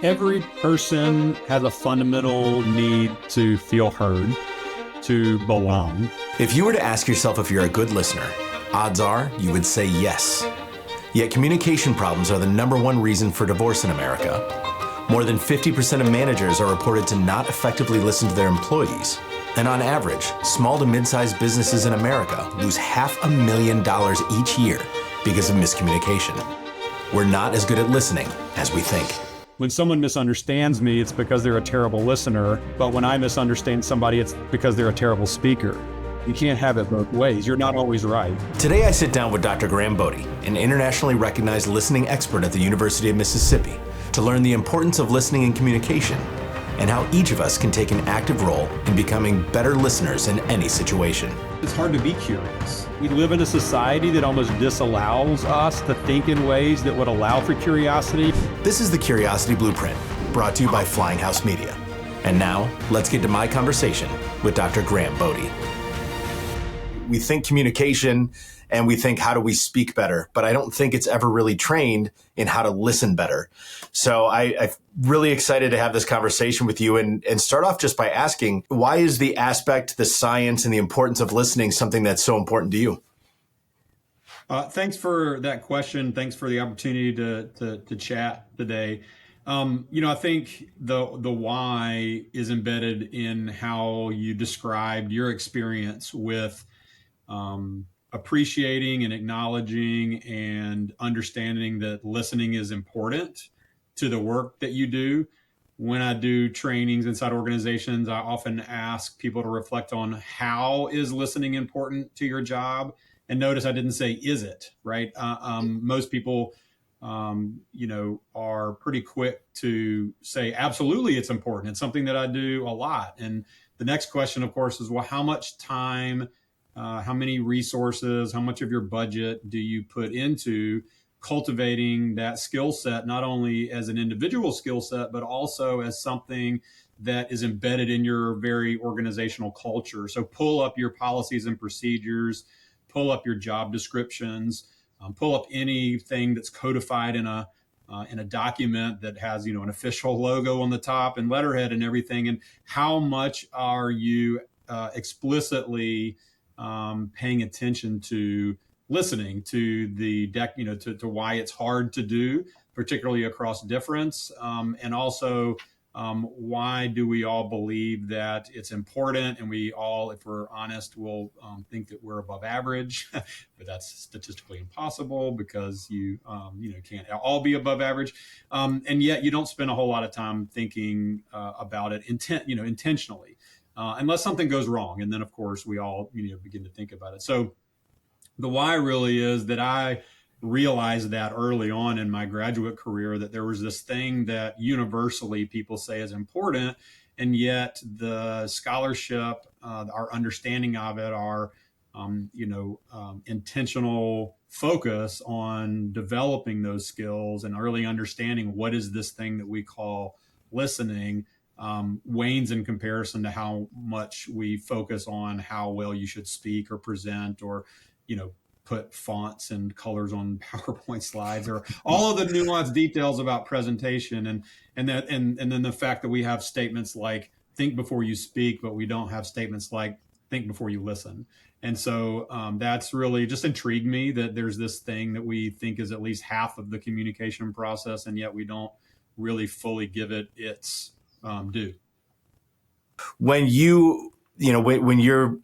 Every person has a fundamental need to feel heard, to belong. If you were to ask yourself if you're a good listener, odds are you would say yes. Yet communication problems are the #1 reason for divorce in America. More than 50% of managers are reported to not effectively listen to their employees. And on average, small to mid-sized businesses in America lose $500,000 each year because of miscommunication. We're not as good at listening as we think. When someone misunderstands me, it's because they're a terrible listener. But when I misunderstand somebody, it's because they're a terrible speaker. You can't have it both ways. You're not always right. Today I sit down with Dr. Bodie, an internationally recognized listening expert at the University of Mississippi, to learn the importance of listening and communication, and how each of us can take an active role in becoming better listeners in any situation. It's hard to be curious. We live in a society that almost disallows us to think in ways that would allow for curiosity. This is the Curiosity Blueprint, brought to you by Flying House Media. And now, let's get to my conversation with Dr. Bodie. We think communication and we think, how do we speak better? But I don't think it's ever really trained in how to listen better. So I'm really excited to have this conversation with you and start off just by asking, why is the aspect, the science, and the importance of listening something that's so important to you? Thanks for that question. Thanks for the opportunity to chat today. I think the why is embedded in how you described your experience with appreciating and acknowledging and understanding that listening is important to the work that you do. When I do trainings inside organizations, I often ask people to reflect on how is listening important to your job. And notice I didn't say, is it, right? Most people, are pretty quick to say, absolutely, it's important. It's something that I do a lot. And the next question, of course, is, well, how much time, how many resources, how much of your budget do you put into cultivating that skill set, not only as an individual skill set, but also as something that is embedded in your very organizational culture? So pull up your policies and procedures, pull up your job descriptions, pull up anything that's codified in a document that has, an official logo on the top and letterhead and everything. And how much are you explicitly paying attention to listening to the deck, to why it's hard to do, particularly across difference. And also, why do we all believe that it's important? And we all, if we're honest, will think that we're above average, but that's statistically impossible because you can't all be above average. And yet you don't spend a whole lot of time thinking about it intentionally. Unless something goes wrong. And then, of course, we all begin to think about it. So the why really is that I realized that early on in my graduate career, that there was this thing that universally people say is important. And yet the scholarship, our understanding of it, our intentional focus on developing those skills and early understanding what is this thing that we call listening, wanes in comparison to how much we focus on how well you should speak or present or, put fonts and colors on PowerPoint slides, or all of the nuanced details about presentation. And then the fact that we have statements like think before you speak, but we don't have statements like think before you listen. And so that's really just intrigued me, that there's this thing that we think is at least half of the communication process, and yet we don't really fully give it its due. When when you're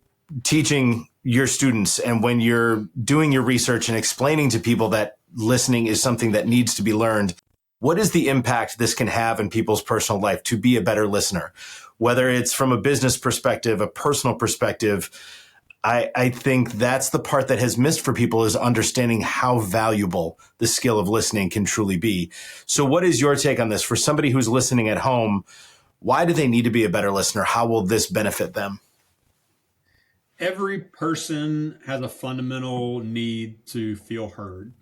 teaching your students and when you're doing your research and explaining to people that listening is something that needs to be learned, what is the impact this can have in people's personal life to be a better listener? Whether it's from a business perspective, a personal perspective, I think that's the part that has missed for people, is understanding how valuable the skill of listening can truly be. So what is your take on this? For somebody who's listening at home, why do they need to be a better listener? How will this benefit them? Every person has a fundamental need to feel heard,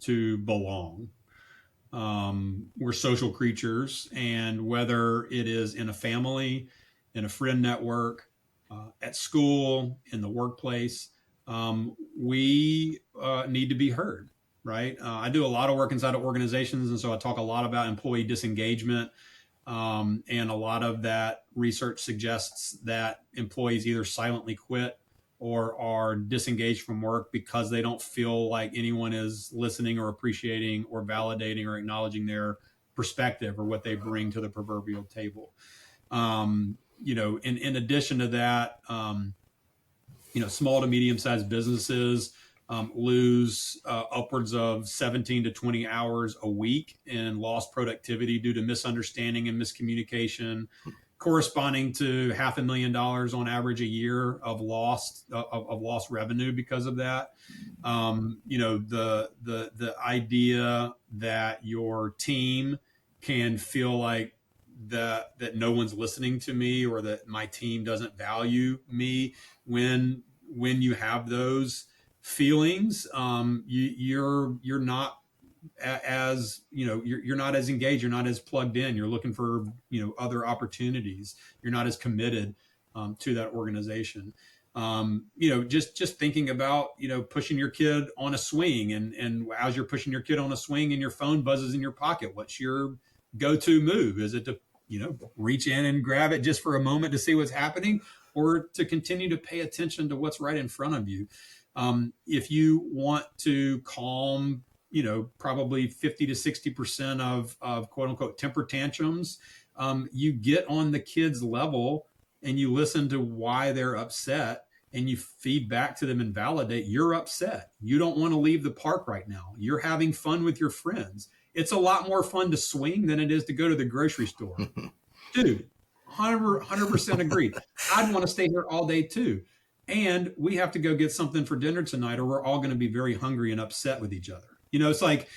to belong. We're social creatures, and whether it is in a family, in a friend network, at school, in the workplace, we need to be heard. right? I do a lot of work inside of organizations, and so I talk a lot about employee disengagement. And a lot of that research suggests that employees either silently quit or are disengaged from work because they don't feel like anyone is listening or appreciating or validating or acknowledging their perspective or what they bring to the proverbial table. In addition to that, small to medium sized businesses lose upwards of 17 to 20 hours a week in lost productivity due to misunderstanding and miscommunication, corresponding to $500,000 on average a year of lost revenue because of that. The idea that your team can feel like that no one's listening to me or that my team doesn't value me when you have those feelings, you're not as you're not as engaged, you're not as plugged in, you're looking for other opportunities, you're not as committed to that organization. Just thinking about pushing your kid on a swing, and as you're pushing your kid on a swing and your phone buzzes in your pocket, what's your go-to move? Is it to reach in and grab it just for a moment to see what's happening, or to continue to pay attention to what's right in front of you? If you want to calm, probably 50 to 60% of quote unquote temper tantrums, you get on the kid's level and you listen to why they're upset, and you feed back to them and validate. You're upset. You don't want to leave the park right now. You're having fun with your friends. It's a lot more fun to swing than it is to go to the grocery store. Dude, 100% agreed. I'd want to stay here all day too. And we have to go get something for dinner tonight, or we're all going to be very hungry and upset with each other. It's like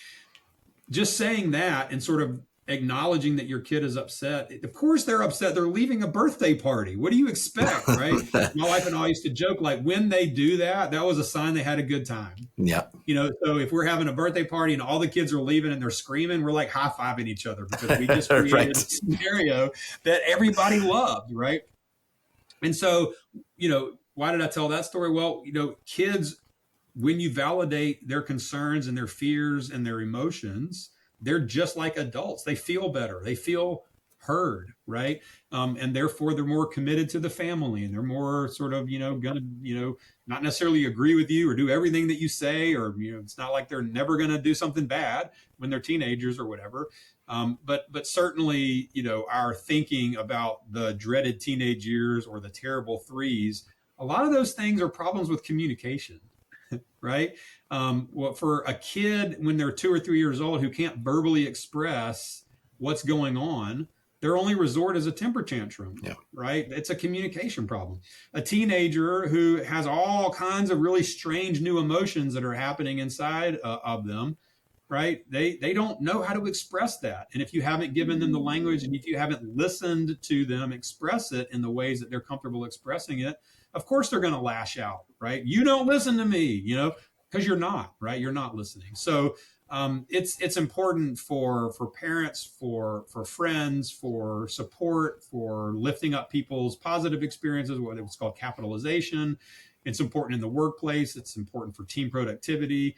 just saying that and sort of acknowledging that your kid is upset. Of course they're upset. They're leaving a birthday party. What do you expect, right? My wife and I used to joke, like, when they do that, that was a sign they had a good time. Yeah. So if we're having a birthday party and all the kids are leaving and they're screaming, we're like high-fiving each other because we just created right. a scenario that everybody loved, right? And so, why did I tell that story? Well, kids, when you validate their concerns and their fears and their emotions, they're just like adults. They feel better. They feel heard, right? And therefore they're more committed to the family, and they're more sort of, gonna, not necessarily agree with you or do everything that you say, or, it's not like they're never going to do something bad when they're teenagers or whatever. But certainly, our thinking about the dreaded teenage years or the terrible threes, a lot of those things are problems with communication. Right? Well, for a kid when they're 2 or 3 years old who can't verbally express what's going on, their only resort is a temper tantrum. Yeah. Right? It's a communication problem. A teenager who has all kinds of really strange new emotions that are happening inside of them, right? They don't know how to express that. And if you haven't given them the language, and if you haven't listened to them express it in the ways that they're comfortable expressing it, of course they're going to lash out, right? You don't listen to me, because you're not, right? You're not listening. So it's important for parents, for friends, for support, for lifting up people's positive experiences, whether it's called capitalization. It's important in the workplace. It's important for team productivity.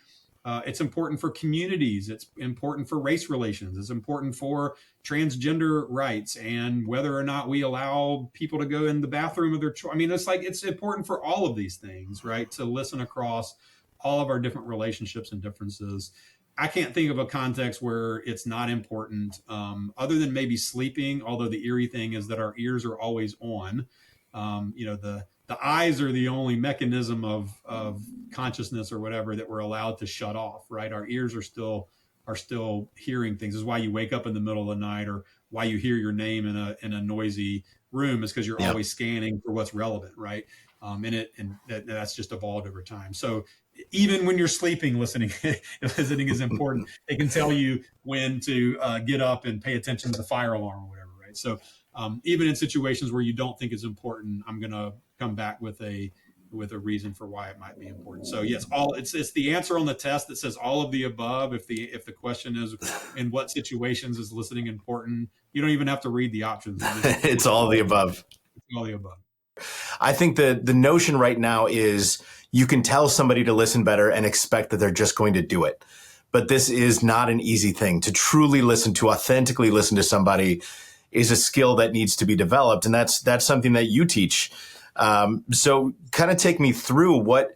It's important for communities. It's important for race relations. It's important for transgender rights and whether or not we allow people to go in the bathroom of their choice. I mean, it's important for all of these things, right? To listen across all of our different relationships and differences. I can't think of a context where it's not important, other than maybe sleeping. Although the eerie thing is that our ears are always on. The eyes are the only mechanism of consciousness or whatever that we're allowed to shut off, right? Our ears are still hearing things. This is why you wake up in the middle of the night, or why you hear your name in a noisy room, is because you're always scanning for what's relevant, right? And that's just evolved over time. So even when you're sleeping, listening is important. They can tell you when to get up and pay attention to the fire alarm or whatever, right? So even in situations where you don't think it's important, I'm going to come back with a reason for why it might be important. So yes, it's the answer on the test that says all of the above. If the question is in what situations is listening important, you don't even have to read the options. It's all the above. It's all the above. I think the notion right now is you can tell somebody to listen better and expect that they're just going to do it. but this is not an easy thing. To truly listen, to authentically listen to somebody is a skill that needs to be developed. And that's something that you teach. So kind of take me through what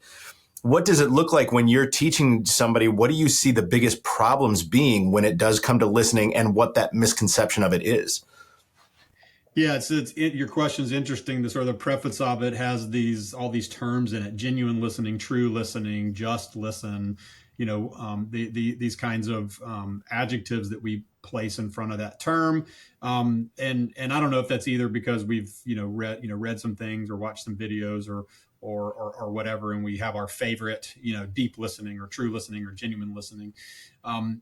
does it look like when you're teaching somebody? What do you see the biggest problems being when it does come to listening, and what that misconception of it is? Yeah, your question is interesting. The sort of the preface of it has all these terms in it: genuine listening, true listening, just listen. These kinds of adjectives that we place in front of that term. And I don't know if that's either because we've read some things or watched some videos or whatever, and we have our favorite, deep listening or true listening or genuine listening. And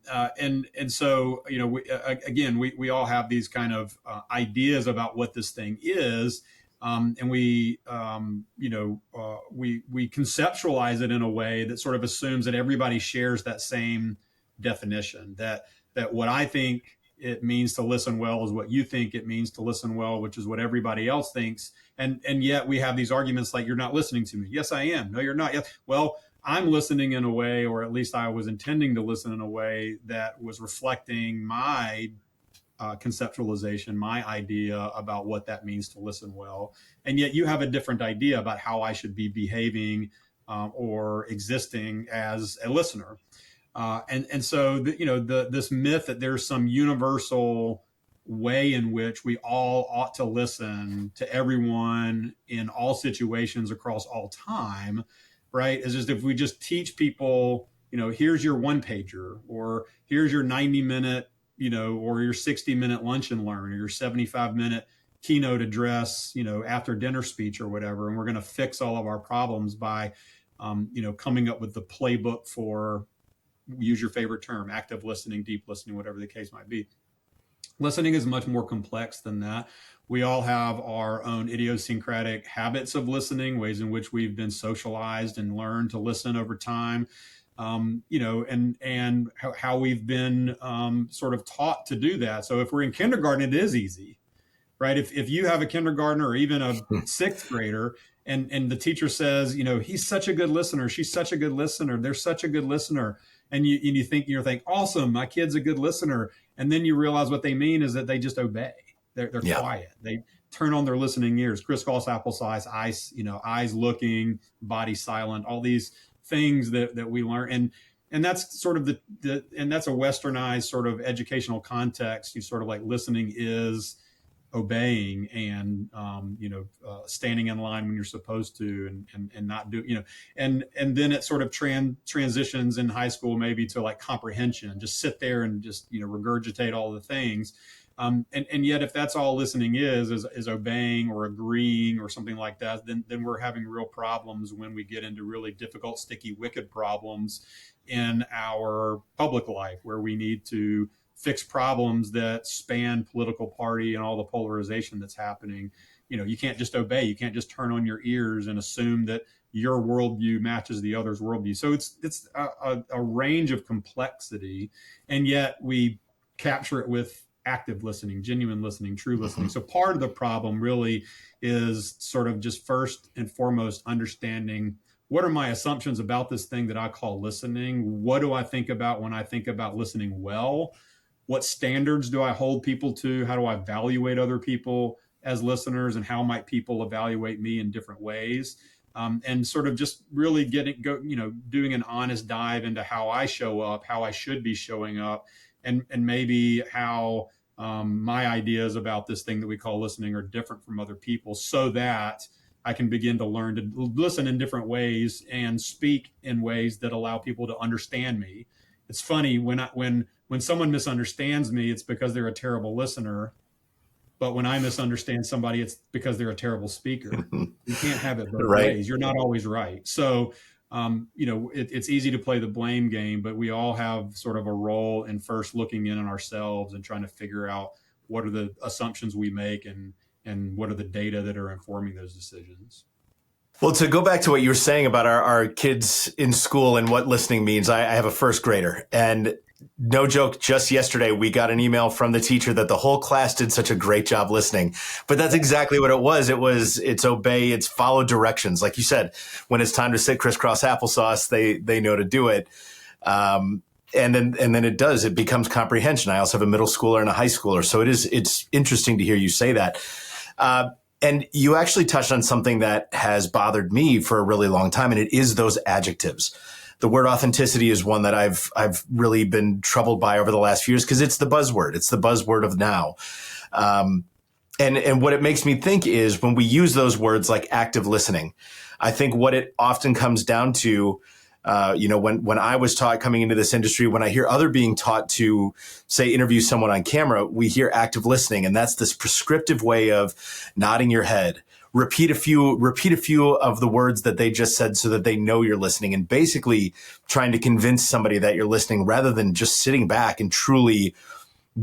so, we all have these kind of ideas about what this thing is. And we conceptualize it in a way that sort of assumes that everybody shares that same definition, that what I think it means to listen well is what you think it means to listen well, which is what everybody else thinks. And yet we have these arguments like, you're not listening to me. Yes, I am. No, you're not. Yes. Well, I'm listening in a way, or at least I was intending to listen in a way that was reflecting my conceptualization, my idea about what that means to listen well. And yet you have a different idea about how I should be behaving or existing as a listener. And so, this myth that there's some universal way in which we all ought to listen to everyone in all situations across all time, right? Is just, if we just teach people, here's your one pager, or here's your 90-minute, or your 60-minute lunch and learn, or your 75-minute keynote address, after dinner speech or whatever. And we're going to fix all of our problems by, coming up with the playbook for, use your favorite term, active listening, deep listening, whatever the case might be. Listening is much more complex than that. We all have our own idiosyncratic habits of listening, ways in which we've been socialized and learned to listen over time, and how we've been sort of taught to do that. So if we're in kindergarten, it is easy, right? If you have a kindergartner or even a sixth grader, and the teacher says, he's such a good listener, she's such a good listener, they're such a good listener, and you think, awesome, my kid's a good listener. And then you realize what they mean is that they just obey. They're quiet. They turn on their listening ears, crisscross applesauce, eyes looking, body silent, all these things that we learn. And that's sort of and that's a westernized sort of educational context. You sort of like, listening is obeying and standing in line when you're supposed to, and not do, and then it sort of transitions in high school maybe to like comprehension, just sit there and just regurgitate all the things, and yet if that's all listening is obeying or agreeing or something like that, then we're having real problems when we get into really difficult, sticky, wicked problems in our public life, where we need to fix problems that span political party and all the polarization that's happening. You can't just obey. You can't just turn on your ears and assume that your worldview matches the other's worldview. So it's a range of complexity, and yet we capture it with active listening, genuine listening, true listening. So part of the problem really is sort of just first and foremost understanding, what are my assumptions about this thing that I call listening? What do I think about when I think about listening well? What standards do I hold people to? How do I evaluate other people as listeners? And how might people evaluate me in different ways? And sort of just really doing an honest dive into how I show up, how I should be showing up, and maybe how my ideas about this thing that we call listening are different from other people, so that I can begin to learn to listen in different ways and speak in ways that allow people to understand me. It's funny, when someone misunderstands me, it's because they're a terrible listener. But when I misunderstand somebody, it's because they're a terrible speaker. You can't have it both ways. You're not always right. So, it's easy to play the blame game, but we all have sort of a role in first looking in on ourselves and trying to figure out what are the assumptions we make, and what are the data that are informing those decisions. Well, to go back to what you were saying about our kids in school and what listening means, I have a first grader, and no joke, just yesterday we got an email from the teacher that the whole class did such a great job listening. But that's exactly what it was. It's obey, it's follow directions. Like you said, when it's time to sit crisscross applesauce, they know to do it. and then it becomes comprehension. I also have a middle schooler and a high schooler. So it's interesting to hear you say that. And you actually touched on something that has bothered me for a really long time, and it is those adjectives. The word authenticity is one that I've really been troubled by over the last few years because it's the buzzword. It's the buzzword of now. And what it makes me think is when we use those words like active listening, I think what it often comes down to, when I was taught coming into this industry, when I hear other being taught to, say, interview someone on camera, we hear active listening. And that's this prescriptive way of nodding your head. Repeat a few of the words that they just said so that they know you're listening, and basically trying to convince somebody that you're listening rather than just sitting back and truly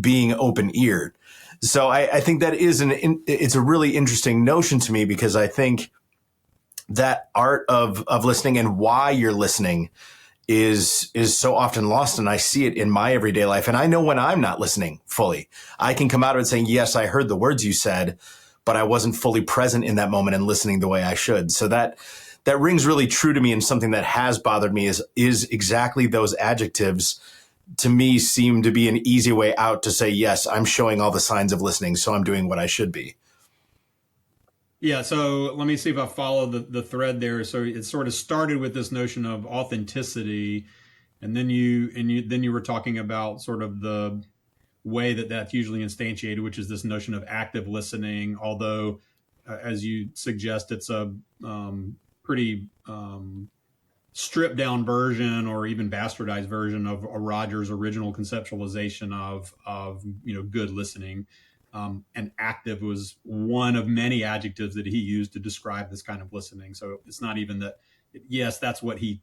being open-eared. So I think that it's a really interesting notion to me, because I think that art of listening and why you're listening is so often lost. And I see it in my everyday life. And I know when I'm not listening fully, I can come out of it saying, yes, I heard the words you said, but I wasn't fully present in that moment and listening the way I should. So that rings really true to me, and something that has bothered me is exactly those adjectives. To me, seem to be an easy way out to say, yes, I'm showing all the signs of listening, so I'm doing what I should be. Yeah, so let me see if I follow the thread there. So it sort of started with this notion of authenticity, and then you were talking about sort of the way that that's usually instantiated, which is this notion of active listening. Although, as you suggest, it's a pretty stripped down version or even bastardized version of a Rogers original conceptualization of good listening. And active was one of many adjectives that he used to describe this kind of listening. So it's not even that. Yes, that's what he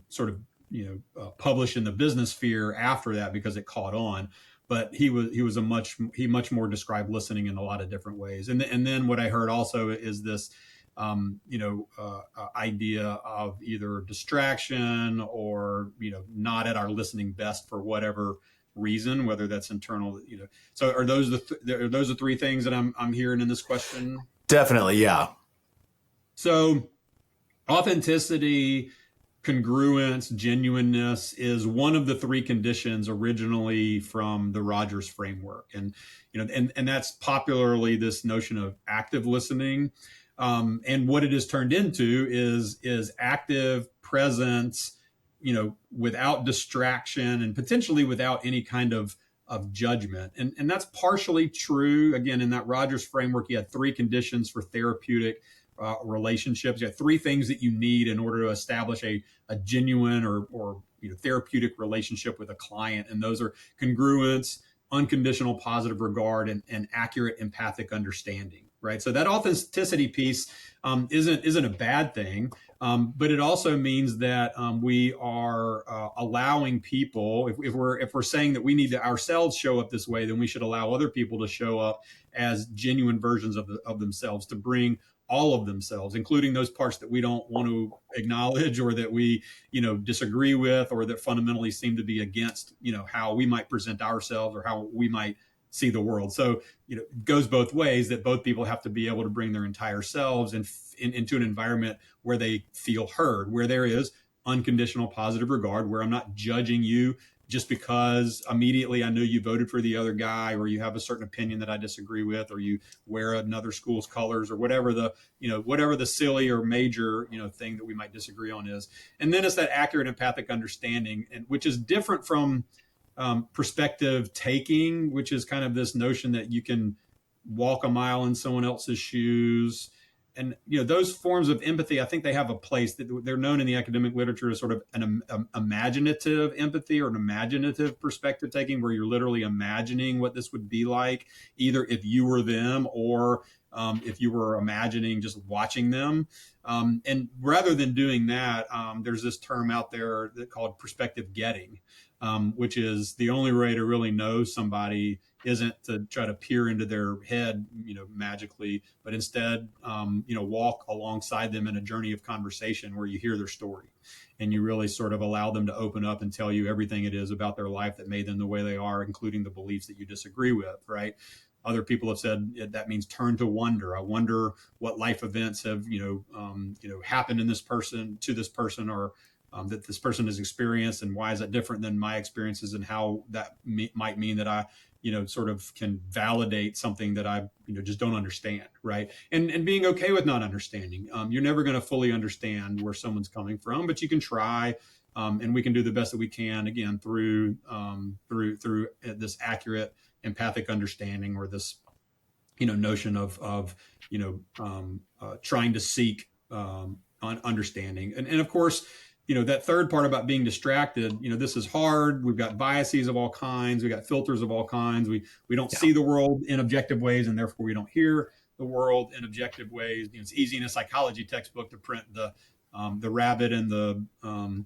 sort of published in the business sphere after that because it caught on. But he much more described listening in a lot of different ways. And then what I heard also is this idea of either distraction or not at our listening best for whatever reason, whether that's internal. So are those the three things that I'm hearing in this question? Definitely, yeah. So authenticity, congruence, genuineness is one of the three conditions originally from the Rogers framework, and and that's popularly this notion of active listening. And what it has turned into is active presence, without distraction and potentially without any kind of judgment. And that's partially true. Again, in that Rogers framework, you had three conditions for therapeutic relationships. You have three things that you need in order to establish a genuine or therapeutic relationship with a client. And those are congruence, unconditional positive regard, and accurate empathic understanding. Right. So that authenticity piece isn't a bad thing, but it also means that we are allowing people. If we're saying that we need to ourselves show up this way, then we should allow other people to show up as genuine versions of themselves, to bring all of themselves, including those parts that we don't want to acknowledge or that we disagree with, or that fundamentally seem to be against how we might present ourselves or how we might see the world. So it goes both ways, that both people have to be able to bring their entire selves into an environment where they feel heard, where there is unconditional positive regard, where I'm not judging you just because immediately I know you voted for the other guy, or you have a certain opinion that I disagree with, or you wear another school's colors, or whatever the silly or major thing that we might disagree on is. And then it's that accurate empathic understanding, and which is different from perspective taking, which is kind of this notion that you can walk a mile in someone else's shoes. And those forms of empathy, I think they have a place. That they're known in the academic literature as sort of an imaginative empathy, or an imaginative perspective taking, where you're literally imagining what this would be like, either if you were them, or if you were imagining just watching them. And rather than doing that, there's this term out there called perspective getting, which is the only way to really know somebody isn't to try to peer into their head, magically, but instead, walk alongside them in a journey of conversation where you hear their story, and you really sort of allow them to open up and tell you everything it is about their life that made them the way they are, including the beliefs that you disagree with, right? Other people have said that means turn to wonder. I wonder what life events have, happened to this person, or that this person has experienced, and why is that different than my experiences, and how that might mean that I, sort of can validate something that I, just don't understand, right? And being okay with not understanding. You're never going to fully understand where someone's coming from, but you can try, and we can do the best that we can, again, through this accurate empathic understanding, or this, notion of trying to seek on understanding. And of course, that third part about being distracted, this is hard. We've got biases of all kinds. We got filters of all kinds. We don't see the world in objective ways, and therefore we don't hear the world in objective ways. It's easy in a psychology textbook to print the rabbit and the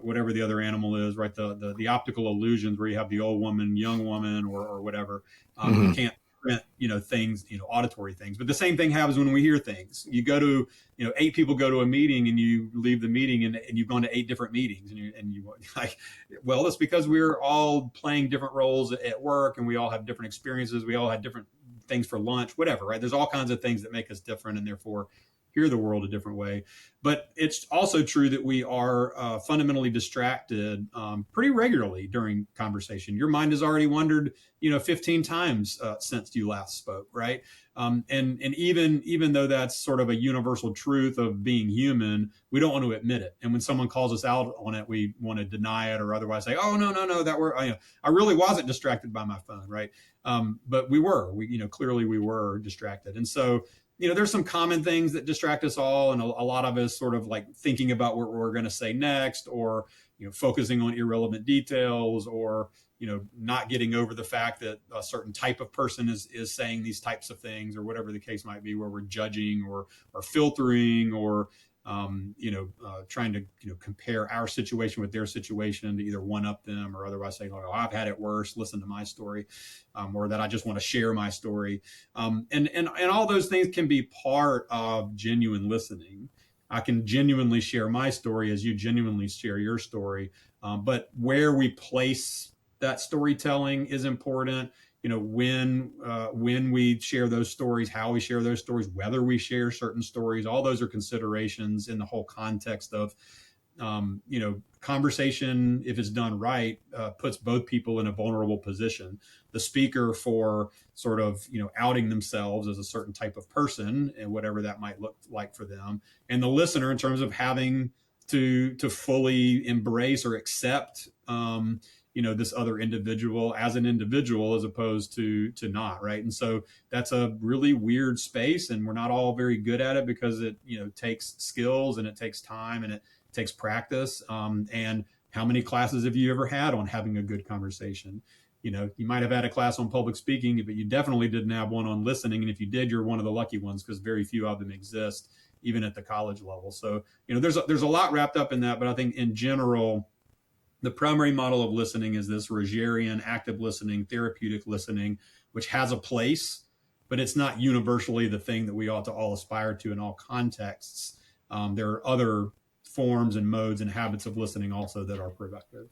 whatever the other animal is, right? The optical illusions, where you have the old woman, young woman, or whatever. You can't print, things, auditory things. But the same thing happens when we hear things. You go to, 8 people go to a meeting, and you leave the meeting, and you've gone to 8 different meetings, and you like, well, it's because we're all playing different roles at work, and we all have different experiences. We all had different things for lunch, whatever, right? There's all kinds of things that make us different, and therefore hear the world a different way. But it's also true that we are fundamentally distracted pretty regularly during conversation. Your mind has already wandered, 15 times since you last spoke, right? And even though that's sort of a universal truth of being human, we don't want to admit it. And when someone calls us out on it, we want to deny it, or otherwise say, "Oh, no, I really wasn't distracted by my phone," right? But we were. Clearly we were distracted, and so. There's some common things that distract us all. And a lot of us sort of like thinking about what we're going to say next, or, focusing on irrelevant details, or, not getting over the fact that a certain type of person is saying these types of things, or whatever the case might be, where we're judging or filtering, or, trying to, compare our situation with their situation to either one up them, or otherwise say, "Oh, I've had it worse. Listen to my story," or that I just want to share my story. And all those things can be part of genuine listening. I can genuinely share my story as you genuinely share your story. But where we place that storytelling is important. When we share those stories, how we share those stories, whether we share certain stories, all those are considerations in the whole context of, conversation, if it's done right, puts both people in a vulnerable position. The speaker for sort of, outing themselves as a certain type of person, and whatever that might look like for them. And the listener in terms of having to fully embrace or accept, this other individual as an individual, as opposed to not, right? And so that's a really weird space, and we're not all very good at it, because it takes skills, and it takes time, and it takes practice. And how many classes have you ever had on having a good conversation? You might have had a class on public speaking, but you definitely didn't have one on listening. And if you did, you're one of the lucky ones, because very few of them exist, even at the college level. So there's a lot wrapped up in that. But I think in general, the primary model of listening is this Rogerian active listening, therapeutic listening, which has a place, but it's not universally the thing that we ought to all aspire to in all contexts. There are other forms and modes and habits of listening also that are productive.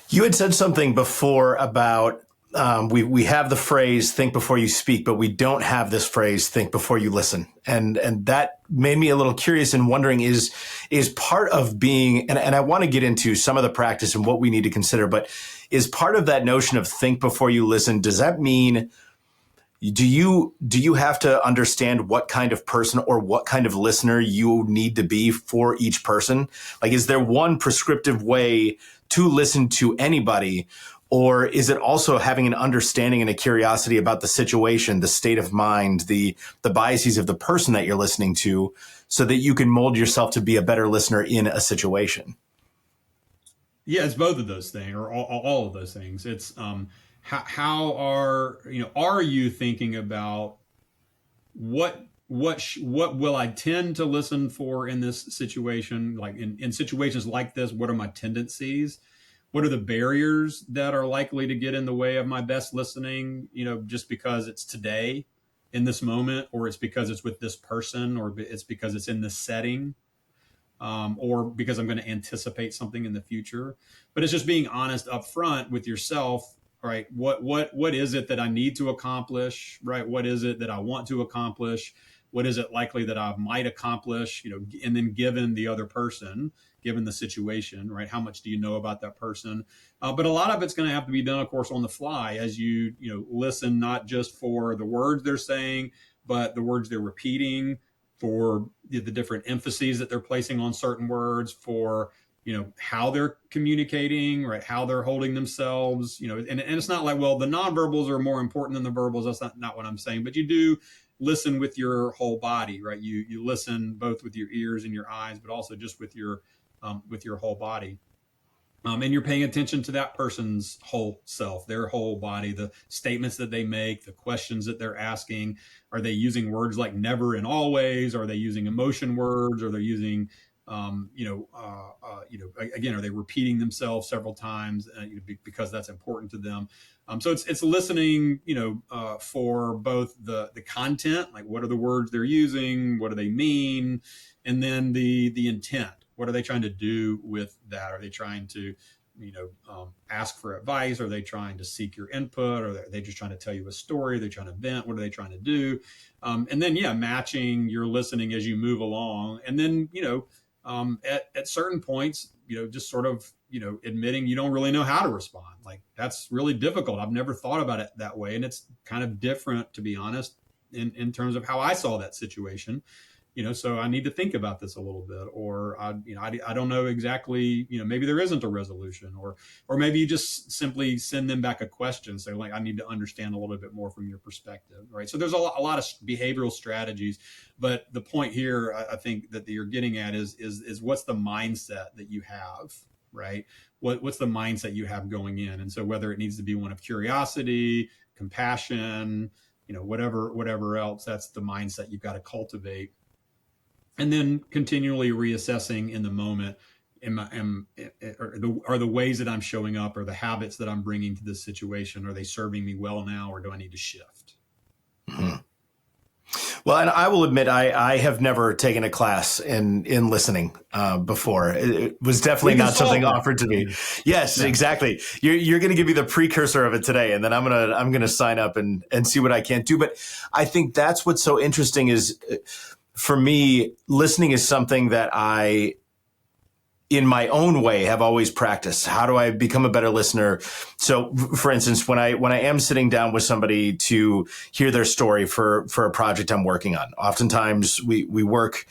You had said something before about we have the phrase "think before you speak," but we don't have this phrase "think before you listen," and that made me a little curious and wondering is part of being, and I want to get into some of the practice and what we need to consider, but is part of that notion of think before you listen, does that mean do you have to understand what kind of person or what kind of listener you need to be for each person? Like, is there one prescriptive way to listen to anybody? Or is it also having an understanding and a curiosity about the situation, the state of mind, the biases of the person that you're listening to, so that you can mold yourself to be a better listener in a situation? Yeah, it's both of those things, or all of those things. It's how are you thinking about what will I tend to listen for in this situation? Like in situations like this, what are my tendencies? What are the barriers that are likely to get in the way of my best listening? Just because it's today in this moment, or it's because it's with this person, or it's because it's in this setting, or because I'm going to anticipate something in the future. But it's just being honest up front with yourself, right? What is it that I need to accomplish, right? What is it that I want to accomplish? what is it likely that I might accomplish, and then given the other person, given the situation, right? How much do you know about that person? But a lot of it's going to have to be done, of course, on the fly as you listen, not just for the words they're saying, but the words they're repeating, for the different emphases that they're placing on certain words, for how they're communicating, right? How they're holding themselves, and it's not like, well, the nonverbals are more important than the verbals. That's not what I'm saying, but you do listen with your whole body, right? You listen both with your ears and your eyes, but also just with your whole body. And you're paying attention to that person's whole self, their whole body, the statements that they make, the questions that they're asking. Are they using words like never and always? Are they using emotion words? Are they using, again, are they repeating themselves several times because that's important to them? So it's listening, for both the content, like what are the words they're using, what do they mean, and then the intent. What are they trying to do with that? Are they trying to, ask for advice? Are they trying to seek your input? Or are they just trying to tell you a story? Are they trying to vent? What are they trying to do? And then, matching your listening as you move along. And then, at certain points, just sort of, admitting you don't really know how to respond. Like, that's really difficult. I've never thought about it that way. And it's kind of different, to be honest, in terms of how I saw that situation. So I need to think about this a little bit, or I don't know exactly, maybe there isn't a resolution, or maybe you just simply send them back a question, say like, I need to understand a little bit more from your perspective, right? So there's a lot of behavioral strategies, but the point here, I think that you're getting at is what's the mindset that you have, right? What's the mindset you have going in, and so whether it needs to be one of curiosity, compassion, whatever else, that's the mindset you've got to cultivate. And then continually reassessing in the moment, are the ways that I'm showing up, or the habits that I'm bringing to this situation, are they serving me well now, or do I need to shift? Mm-hmm. Well, and I will admit, I have never taken a class in listening before. It was definitely not something offered to me. Yes, exactly. You're going to give me the precursor of it today, and then I'm gonna sign up and see what I can't do. But I think that's what's so interesting is, for me, listening is something that I, in my own way, have always practiced. How do I become a better listener? So, for instance, when I am sitting down with somebody to hear their story for a project I'm working on, oftentimes we work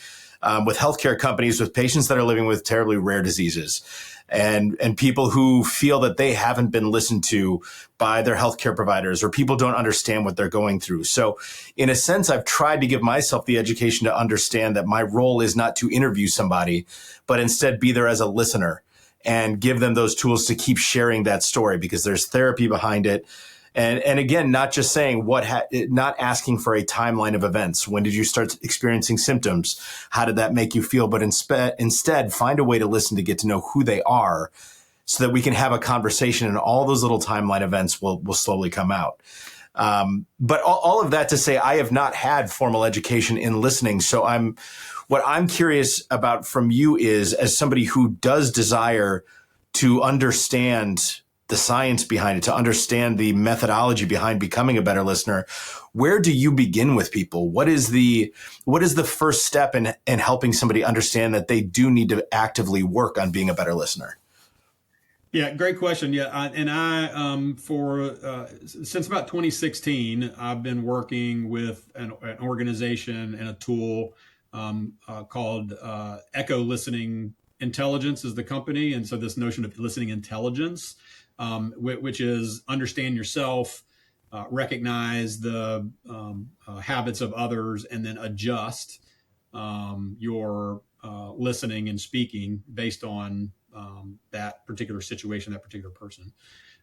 with healthcare companies with patients that are living with terribly rare diseases, and people who feel that they haven't been listened to by their healthcare providers, or people don't understand what they're going through. So in a sense, I've tried to give myself the education to understand that my role is not to interview somebody, but instead be there as a listener and give them those tools to keep sharing that story, because there's therapy behind it. And again, not just saying not asking for a timeline of events. When did you start experiencing symptoms? How did that make you feel? But instead, find a way to listen, to get to know who they are, so that we can have a conversation, and all those little timeline events will slowly come out. But all of that to say, I have not had formal education in listening. So what I'm curious about from you is, as somebody who does desire to understand the science behind it, to understand the methodology behind becoming a better listener, where do you begin with people? What is the first step in helping somebody understand that they do need to actively work on being a better listener? Yeah, great question. Yeah, since about 2016, I've been working with an organization and a tool called Echo Listening Intelligence is the company, and so this notion of listening intelligence, which is understand yourself, recognize the habits of others, and then adjust your listening and speaking based on that particular situation, that particular person.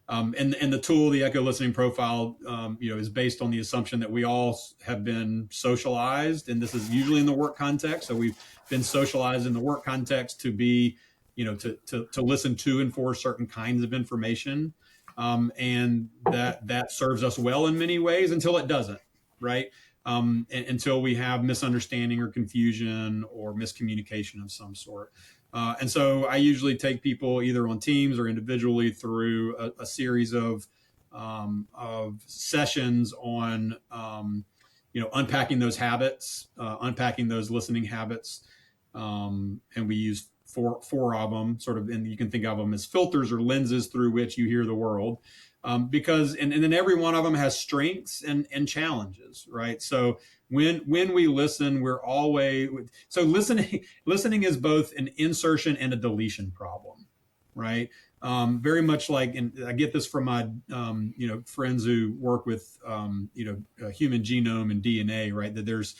And the tool, the Echo Listening Profile, is based on the assumption that we all have been socialized, and this is usually in the work context. So we've been socialized in the work context to be, to listen to and for certain kinds of information, and that serves us well in many ways until it doesn't, right? Until we have misunderstanding or confusion or miscommunication of some sort. And so I usually take people either on teams or individually through a series of sessions on unpacking those habits, unpacking those listening habits. And we use four of them sort of, and you can think of them as filters or lenses through which you hear the world. Because and then every one of them has strengths and challenges, right? So when we listen, we're always so listening is both an insertion and a deletion problem, right? Very much like, and I get this from my friends who work with human genome and DNA, right? That there's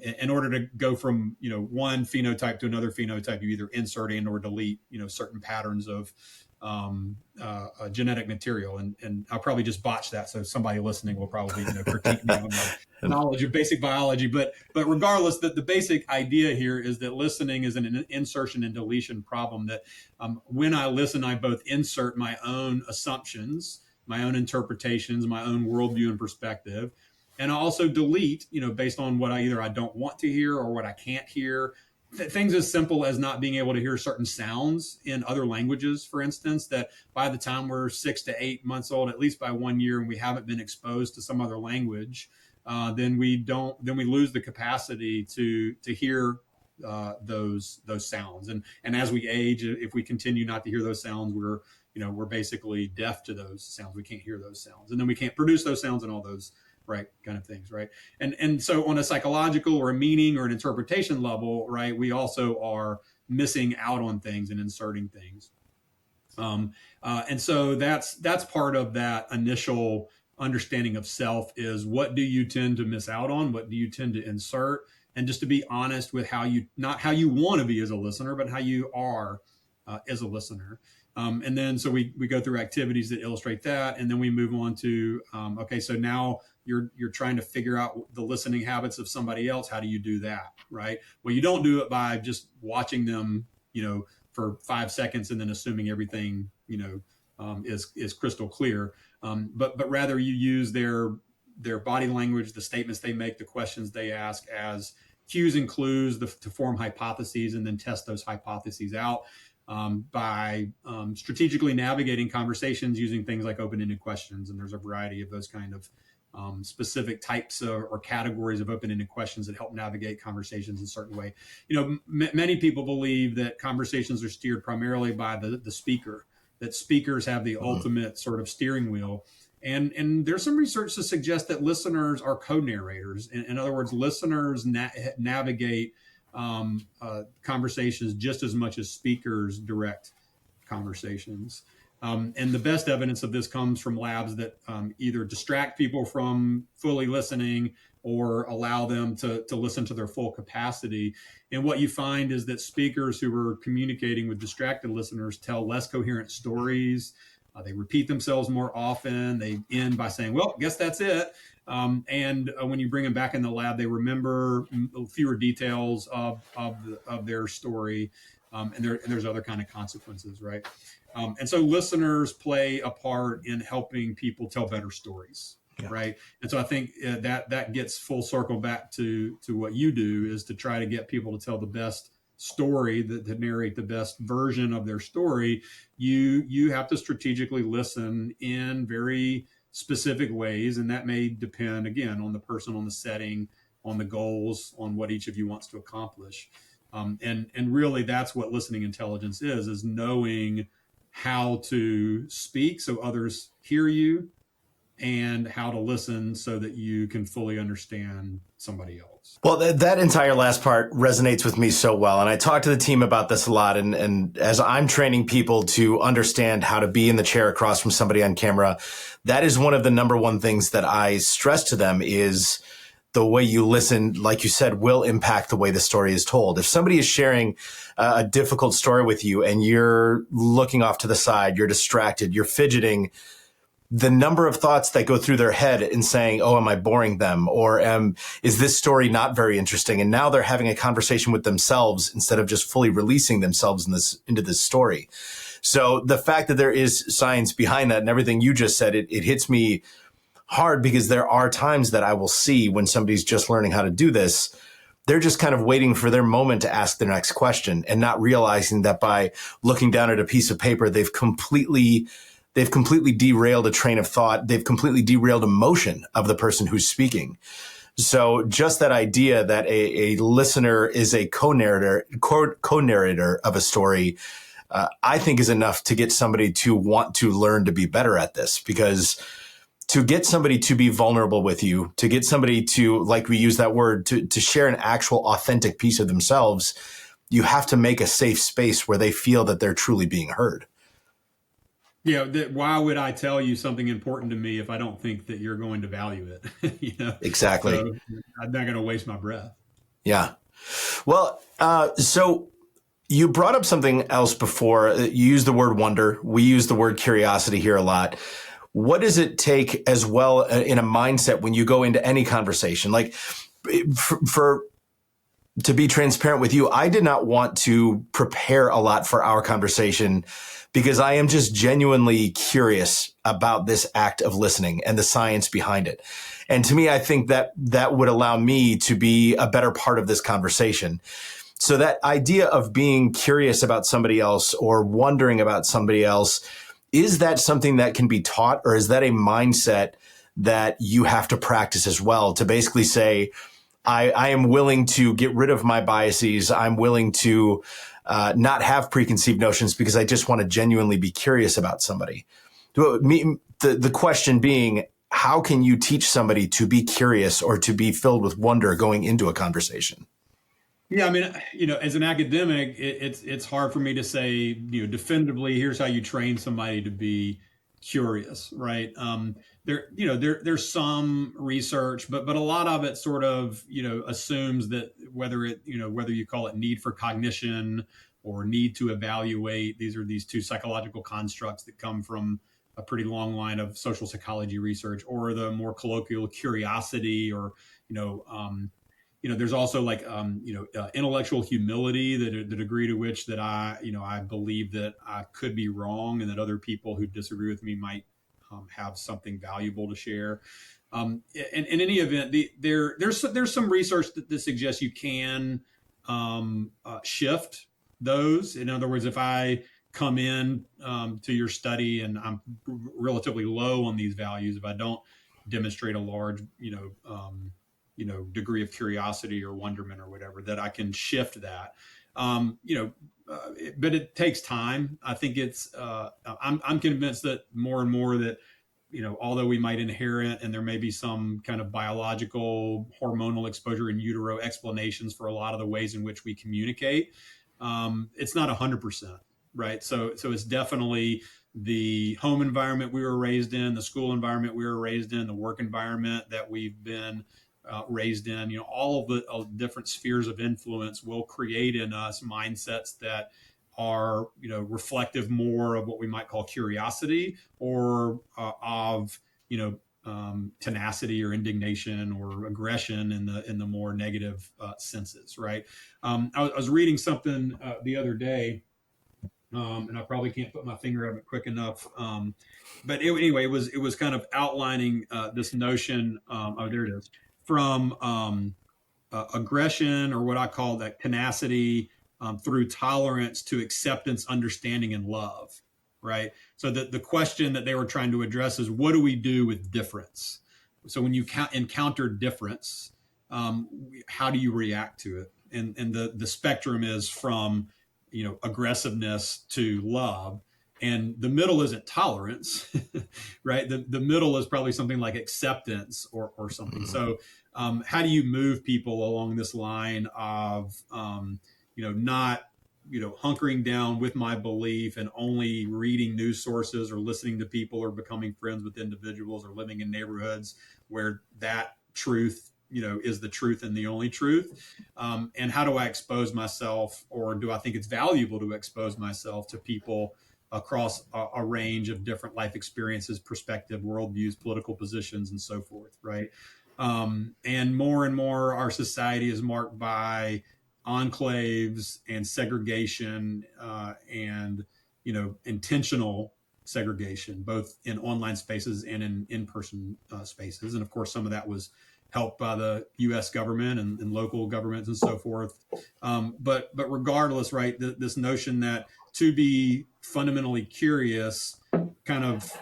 in order to go from one phenotype to another phenotype, you either insert and or delete certain patterns of genetic material, and I'll probably just botch that, so somebody listening will probably critique me on my knowledge of basic biology. But regardless, the basic idea here is that listening is an insertion and deletion problem. That when I listen, I both insert my own assumptions, my own interpretations, my own worldview and perspective, and I also delete, based on what I don't want to hear or what I can't hear. Things as simple as not being able to hear certain sounds in other languages, for instance, that by the time we're 6 to 8 months old, at least by 1 year, and we haven't been exposed to some other language, then we lose the capacity to hear those sounds. And as we age, if we continue not to hear those sounds, we're basically deaf to those sounds. We can't hear those sounds, and then we can't produce those sounds and all those kind of things, right? And so on a psychological or a meaning or an interpretation level, right, we also are missing out on things and inserting things. And so that's part of that initial understanding of self is, what do you tend to miss out on? What do you tend to insert? And just to be honest with not how you want to be as a listener, but how you are as a listener. And then so we go through activities that illustrate that, and then we move on to okay, so now you're trying to figure out the listening habits of somebody else. How do you do that, right? Well, you don't do it by just watching them, for 5 seconds and then assuming everything, is crystal clear. But rather you use their body language, the statements they make, the questions they ask as cues and clues to form hypotheses, and then test those hypotheses out. By strategically navigating conversations using things like open-ended questions. And there's a variety of those kind of specific types or categories of open-ended questions that help navigate conversations in a certain way. Many people believe that conversations are steered primarily by the speaker, that speakers have the ultimate sort of steering wheel. And there's some research to suggest that listeners are co-narrators. In other words, listeners navigate conversations just as much as speakers direct conversations. And the best evidence of this comes from labs that either distract people from fully listening or allow them to listen to their full capacity. And what you find is that speakers who are communicating with distracted listeners tell less coherent stories. They repeat themselves more often. They end by saying, well, guess that's it. And when you bring them back in the lab, they remember fewer details of their story, and there's other kind of consequences, right? And so listeners play a part in helping people tell better stories, right? And so I think that gets full circle back to what you do, is to try to get people to tell the best story, to narrate the best version of their story. You have to strategically listen in very specific ways, and that may depend again on the person, on the setting, on the goals, on what each of you wants to accomplish. And really that's what listening intelligence is knowing how to speak so others hear you, and how to listen so that you can fully understand somebody else. Well, that entire last part resonates with me so well. And I talk to the team about this a lot. And as I'm training people to understand how to be in the chair across from somebody on camera, that is one of the number one things that I stress to them is the way you listen, like you said, will impact the way the story is told. If somebody is sharing a difficult story with you and you're looking off to the side, you're distracted, you're fidgeting, the number of thoughts that go through their head in saying, oh, am I boring them? Or is this story not very interesting? And now they're having a conversation with themselves instead of just fully releasing themselves into this story. So the fact that there is science behind that and everything you just said, it hits me hard, because there are times that I will see when somebody's just learning how to do this, they're just kind of waiting for their moment to ask their next question and not realizing that by looking down at a piece of paper, they've completely derailed a train of thought. They've completely derailed emotion of the person who's speaking. So just that idea that a listener is a co-narrator of a story, I think is enough to get somebody to want to learn to be better at this. Because to get somebody to be vulnerable with you, to get somebody to, like we use that word, to share an actual authentic piece of themselves, you have to make a safe space where they feel that they're truly being heard. Yeah, why would I tell you something important to me if I don't think that you're going to value it? Exactly. So I'm not going to waste my breath. Yeah. Well, so you brought up something else before. You used the word wonder. We use the word curiosity here a lot. What does it take as well in a mindset when you go into any conversation? Like for to be transparent with you, I did not want to prepare a lot for our conversation because I am just genuinely curious about this act of listening and the science behind it. And to me, I think that that would allow me to be a better part of this conversation. So that idea of being curious about somebody else or wondering about somebody else, is that something that can be taught, or is that a mindset that you have to practice as well to basically say, I am willing to get rid of my biases. I'm willing to not have preconceived notions because I just want to genuinely be curious about somebody. The question being, how can you teach somebody to be curious or to be filled with wonder going into a conversation? Yeah, I mean, as an academic, it's hard for me to say, definitively, here's how you train somebody to be curious, right? There's some research, but a lot of it sort of, assumes that whether you call it need for cognition or need to evaluate, these are these two psychological constructs that come from a pretty long line of social psychology research, or the more colloquial curiosity, or you know. There's also like intellectual humility, that the degree to which that I believe that I could be wrong, and that other people who disagree with me might have something valuable to share. In any event, there's some research that suggests you can shift those. In other words, if I come in to your study and I'm relatively low on these values, if I don't demonstrate a large, degree of curiosity or wonderment or whatever, that I can shift that. But it takes time. I think I'm convinced that more and more that, although we might inherit, and there may be some kind of biological hormonal exposure in utero explanations for a lot of the ways in which we communicate, it's not 100%, right? So it's definitely the home environment we were raised in, the school environment we were raised in, the work environment that we've been raised in. All of the different spheres of influence will create in us mindsets that are, reflective more of what we might call curiosity, or of, tenacity or indignation or aggression in the more negative senses, right? I was reading something the other day, and I probably can't put my finger on it quick enough. But anyway, it was kind of outlining this notion. Oh, there it is. From aggression, or what I call that tenacity, through tolerance to acceptance, understanding, and love. Right. So the question that they were trying to address is, what do we do with difference? So when you encounter difference, how do you react to it? And the spectrum is from, aggressiveness to love. And the middle isn't tolerance, right? The middle is probably something like acceptance, or something. So how do you move people along this line of, not, hunkering down with my belief and only reading news sources or listening to people or becoming friends with individuals or living in neighborhoods where that truth, is the truth and the only truth? And how do I expose myself, or do I think it's valuable to expose myself to people across a range of different life experiences, perspective, worldviews, political positions, and so forth, right? And more, our society is marked by enclaves and segregation, and intentional segregation, both in online spaces and in person spaces. And of course, some of that was helped by the U.S. government and local governments and so forth. But regardless, right, this notion that to be fundamentally curious kind of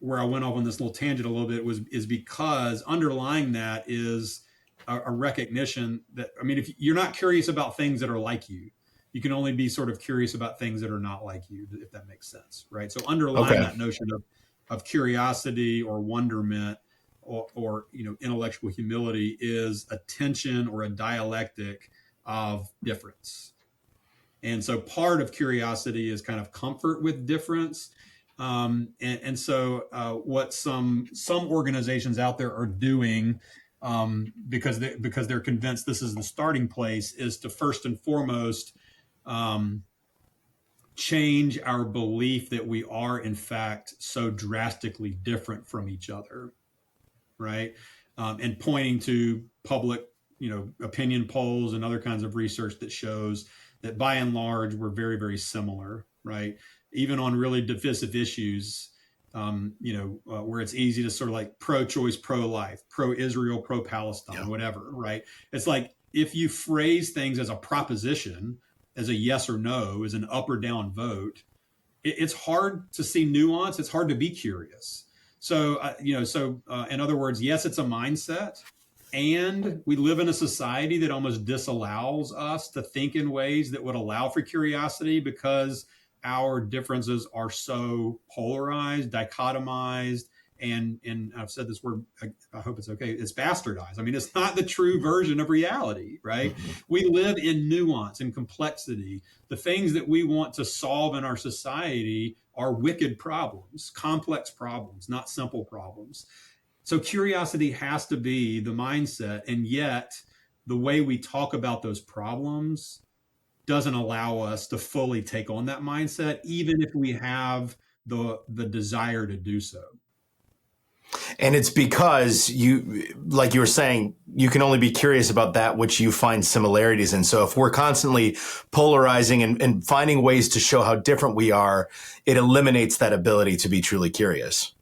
where I went off on this little tangent a little bit is because underlying that is a recognition that, I mean, if you're not curious about things that are like you can only be sort of curious about things that are not like you, if that makes sense, right? So underlying Okay. that notion of curiosity or wonderment or intellectual humility is a tension or a dialectic of difference. And so part of curiosity is kind of comfort with difference. And so what some organizations out there are doing, because they're convinced this is the starting place, is to first and foremost um, change our belief that we are in fact so drastically different from each other, right? And pointing to public, opinion polls and other kinds of research that shows that by and large we're very, very similar, right? Even on really divisive issues, where it's easy to sort of like pro-choice, pro-life, pro-Israel, pro-Palestine, Yeah. whatever, right? It's like if you phrase things as a proposition, as a yes or no, as an up or down vote, it's hard to see nuance. It's hard to be curious. So in other words, yes, it's a mindset. And we live in a society that almost disallows us to think in ways that would allow for curiosity because our differences are so polarized, dichotomized, and I've said this word, I hope it's okay, it's bastardized. I mean, it's not the true version of reality, right? Mm-hmm. We live in nuance and complexity. The things that we want to solve in our society are wicked problems, complex problems, not simple problems. So curiosity has to be the mindset. And yet, the way we talk about those problems doesn't allow us to fully take on that mindset, even if we have the desire to do so. And it's because like you were saying, you can only be curious about that which you find similarities in. So if we're constantly polarizing and finding ways to show how different we are, it eliminates that ability to be truly curious.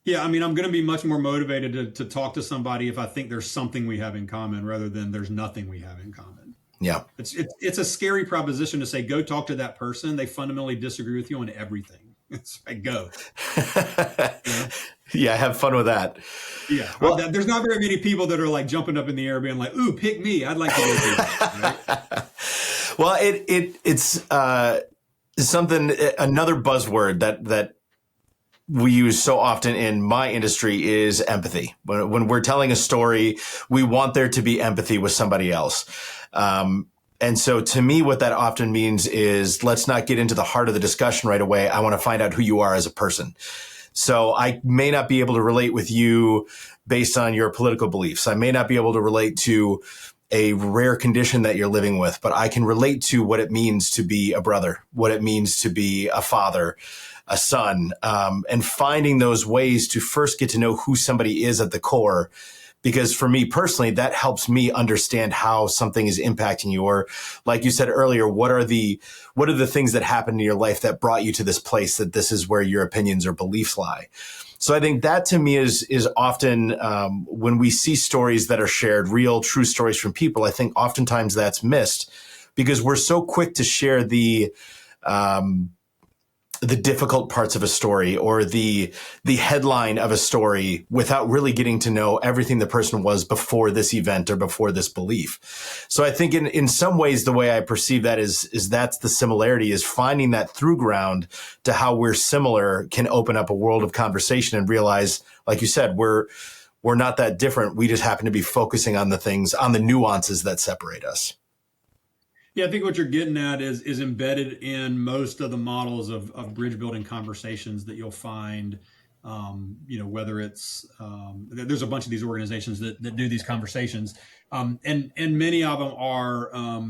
Yeah, I mean, I'm going to be much more motivated to talk to somebody if I think there's something we have in common rather than there's nothing we have in common. Yeah. It's a scary proposition to say, go talk to that person. They fundamentally disagree with you on everything. It's like, go. Yeah. Yeah, have fun with that. Yeah. Well, There's not very many people that are like jumping up in the air being like, ooh, pick me. I'd like to go do that. Right? Well, it's something, another buzzword that we use so often in my industry is empathy. When we're telling a story, we want there to be empathy with somebody else. And so to me, what that often means is let's not get into the heart of the discussion right away. I want to find out who you are as a person. So I may not be able to relate with you based on your political beliefs. I may not be able to relate to a rare condition that you're living with, but I can relate to what it means to be a brother, what it means to be a father, a son, and finding those ways to first get to know who somebody is at the core. Because for me personally, that helps me understand how something is impacting you. Or like you said earlier, what are the things that happened in your life that brought you to this place that this is where your opinions or beliefs lie? So I think that to me is often when we see stories that are shared, real, true stories from people, I think oftentimes that's missed because we're so quick to share the difficult parts of a story or the headline of a story without really getting to know everything the person was before this event or before this belief. So I think in some ways, the way I perceive that is that's the similarity, is finding that through ground to how we're similar can open up a world of conversation and realize, like you said, we're not that different. We just happen to be focusing on the nuances that separate us. Yeah, I think what you're getting at is embedded in most of the models of bridge building conversations that you'll find. Whether it's there's a bunch of these organizations that do these conversations, and many of them are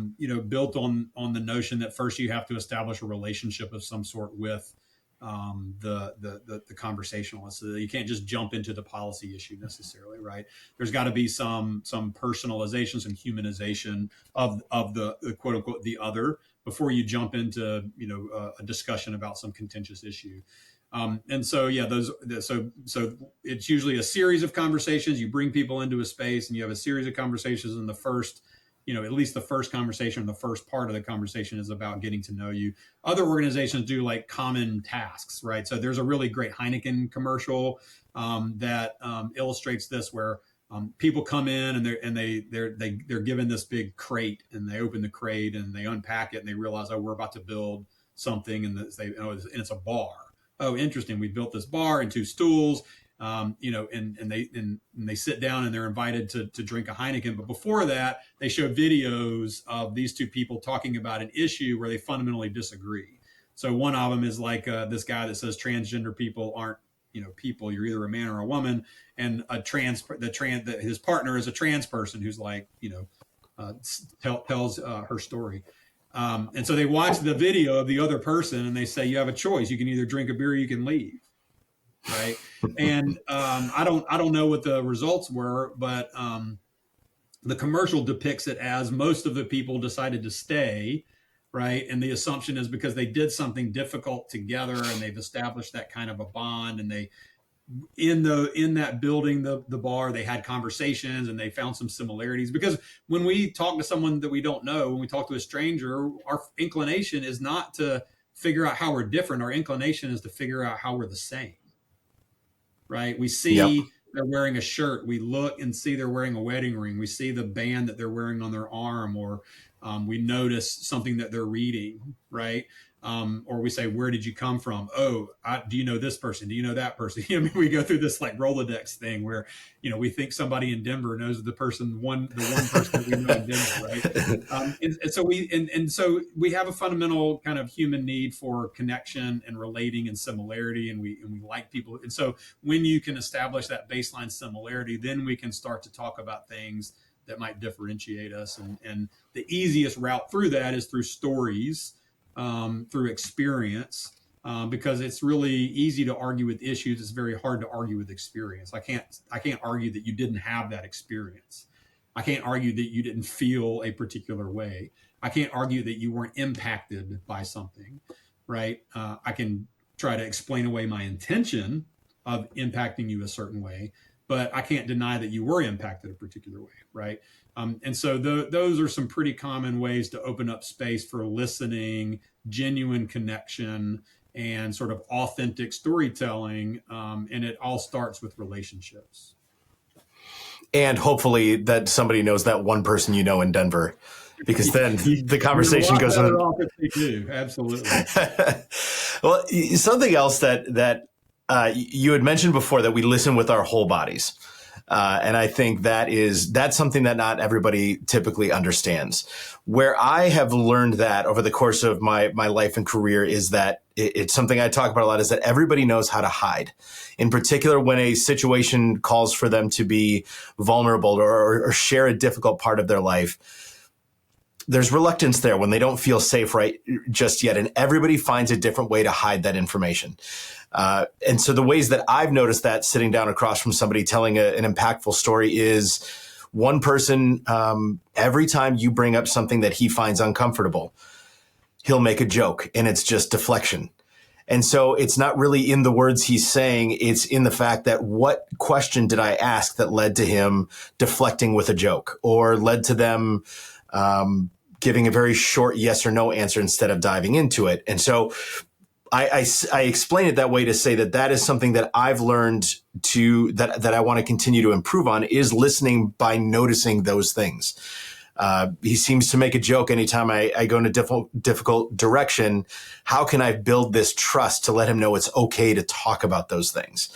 built on the notion that first you have to establish a relationship of some sort with the conversationalist. So you can't just jump into the policy issue necessarily, right? There's got to be some personalization, some humanization of the quote unquote the other before you jump into a discussion about some contentious issue. And so yeah, so it's usually a series of conversations. You bring people into a space and you have a series of conversations in the first at least the first conversation, the first part of the conversation is about getting to know you. Other organizations do like common tasks, right? So there's a really great Heineken commercial that illustrates this, where people come in and they're given this big crate, and they open the crate and they unpack it and they realize, oh, we're about to build something, and it's a bar. Oh, interesting. We built this bar and two stools. And they sit down and they're invited to drink a Heineken. But before that, they show videos of these two people talking about an issue where they fundamentally disagree. So one of them is like this guy that says transgender people aren't, people. You're either a man or a woman. And his partner is a trans person who's like, tells her story. And so they watch the video of the other person and they say, you have a choice. You can either drink a beer or you can leave. Right. And I don't know what the results were, but the commercial depicts it as most of the people decided to stay. Right. And the assumption is because they did something difficult together and they've established that kind of a bond, and they in that building, the bar, they had conversations and they found some similarities. Because when we talk to someone that we don't know, when we talk to a stranger, our inclination is not to figure out how we're different. Our inclination is to figure out how we're the same. Right? We see they're wearing a shirt. We look and see they're wearing a wedding ring. We see the band that they're wearing on their arm, or we notice something that they're reading, right? Or we say, where did you come from? Oh, do you know this person? Do you know that person? We go through this like Rolodex thing where, we think somebody in Denver knows the one person that we know in Denver, right? So we have a fundamental kind of human need for connection and relating and similarity, and we like people. And so when you can establish that baseline similarity, then we can start to talk about things that might differentiate us. And the easiest route through that is through stories, through experience, because it's really easy to argue with issues. It's very hard to argue with experience. I can't argue that you didn't have that experience. I can't argue that you didn't feel a particular way. I can't argue that you weren't impacted by something, right? I can try to explain away my intention of impacting you a certain way, but I can't deny that you were impacted a particular way, right? And so those are some pretty common ways to open up space for listening, genuine connection, and sort of authentic storytelling. And it all starts with relationships. And hopefully that somebody knows that one person in Denver, because then the conversation goes on. Absolutely. Well, something else that you had mentioned before, that we listen with our whole bodies. And I think that's something that not everybody typically understands. Where I have learned that over the course of my life and career is that it's something I talk about a lot, is that everybody knows how to hide. In particular, when a situation calls for them to be vulnerable or share a difficult part of their life, there's reluctance there when they don't feel safe right just yet. And everybody finds a different way to hide that information. And so the ways that I've noticed that sitting down across from somebody telling an impactful story is one person, every time you bring up something that he finds uncomfortable, he'll make a joke, and it's just deflection. And so it's not really in the words he's saying, it's in the fact that what question did I ask that led to him deflecting with a joke, or led to them giving a very short yes or no answer instead of diving into it. And so I explain it that way to say that is something that I've learned that I want to continue to improve on, is listening by noticing those things. He seems to make a joke anytime I go in a difficult direction. How can I build this trust to let him know it's okay to talk about those things?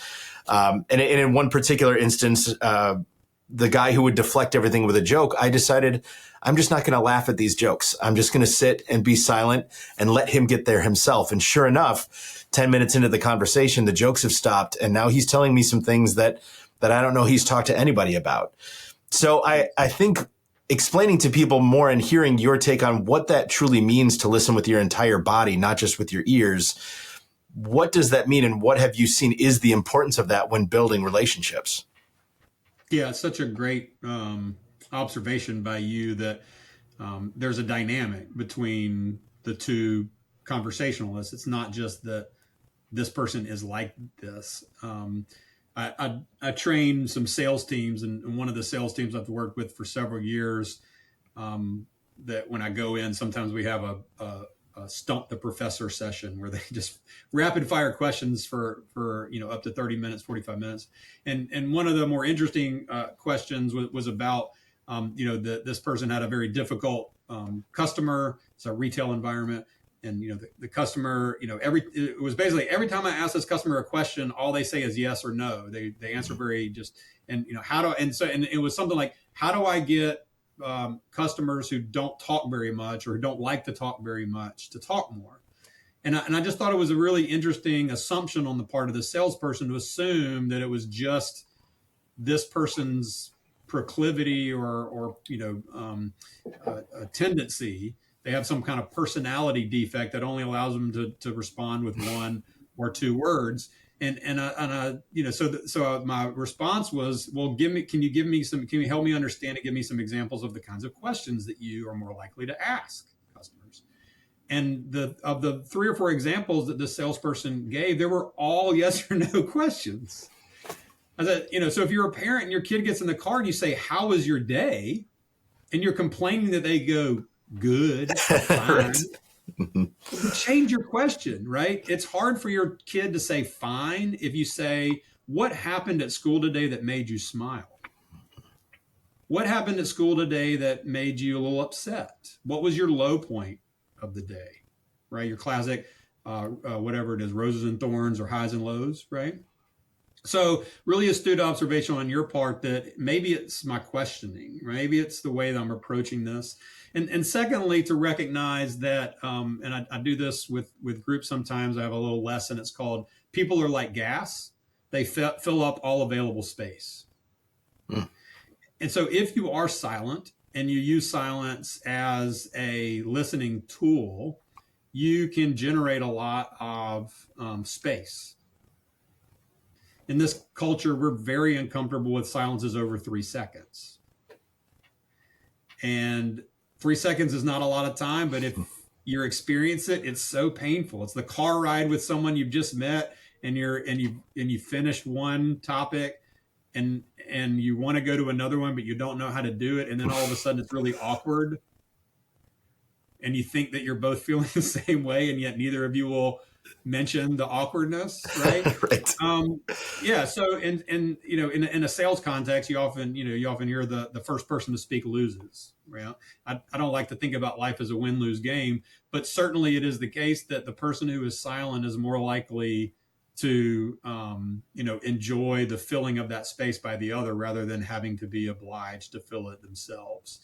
And in one particular instance, the guy who would deflect everything with a joke, I decided I'm just not going to laugh at these jokes. I'm just going to sit and be silent and let him get there himself. And sure enough, 10 minutes into the conversation, the jokes have stopped. And now he's telling me some things that I don't know he's talked to anybody about. So I think explaining to people more and hearing your take on what that truly means to listen with your entire body, not just with your ears. What does that mean? And what have you seen is the importance of that when building relationships? Yeah, it's such a great observation by you that there's a dynamic between the two conversationalists. It's not just that this person is like this. I trained some sales teams, and one of the sales teams I've worked with for several years, that when I go in, sometimes we have a stump the professor session where they just rapid fire questions for up to 30 minutes, 45 minutes. And one of the more interesting questions was about this person had a very difficult customer. It's a retail environment. And the customer, it was basically every time I ask this customer a question, all they say is yes or no. They answer very just, and and it was something like, how do I get customers who don't talk very much or who don't like to talk very much to talk more? And I just thought it was a really interesting assumption on the part of the salesperson to assume that it was just this person's proclivity or a tendency. They have some kind of personality defect that only allows them to respond with one or two words. So my response was, well, can you help me understand and give me some examples of the kinds of questions that you are more likely to ask customers? And of the 3 or 4 examples that the salesperson gave, they were all yes or no questions. I said, so if you're a parent and your kid gets in the car and you say, how was your day? And you're complaining that they go, good, fine. Right. Change your question, right? It's hard for your kid to say fine if you say, what happened at school today that made you smile? What happened at school today that made you a little upset? What was your low point of the day, right? Your classic, whatever it is, roses and thorns or highs and lows, right? So really astute observation on your part that maybe it's my questioning, maybe it's the way that I'm approaching this. And secondly, to recognize that, and I do this with groups sometimes, I have a little lesson. It's called people are like gas. They fill up all available space. Mm. And so if you are silent and you use silence as a listening tool, you can generate a lot of space. In this culture, we're very uncomfortable with silences over 3 seconds. And 3 seconds is not a lot of time, but if you experience it, it's so painful. It's the car ride with someone you've just met and you finished one topic and you want to go to another one, but you don't know how to do it. And then all of a sudden it's really awkward. And you think that you're both feeling the same way, and yet neither of you will mention the awkwardness, right? Right. Yeah. So, and in a sales context, you often hear the first person to speak loses. Right? I don't like to think about life as a win-lose game, but certainly it is the case that the person who is silent is more likely to, enjoy the filling of that space by the other rather than having to be obliged to fill it themselves.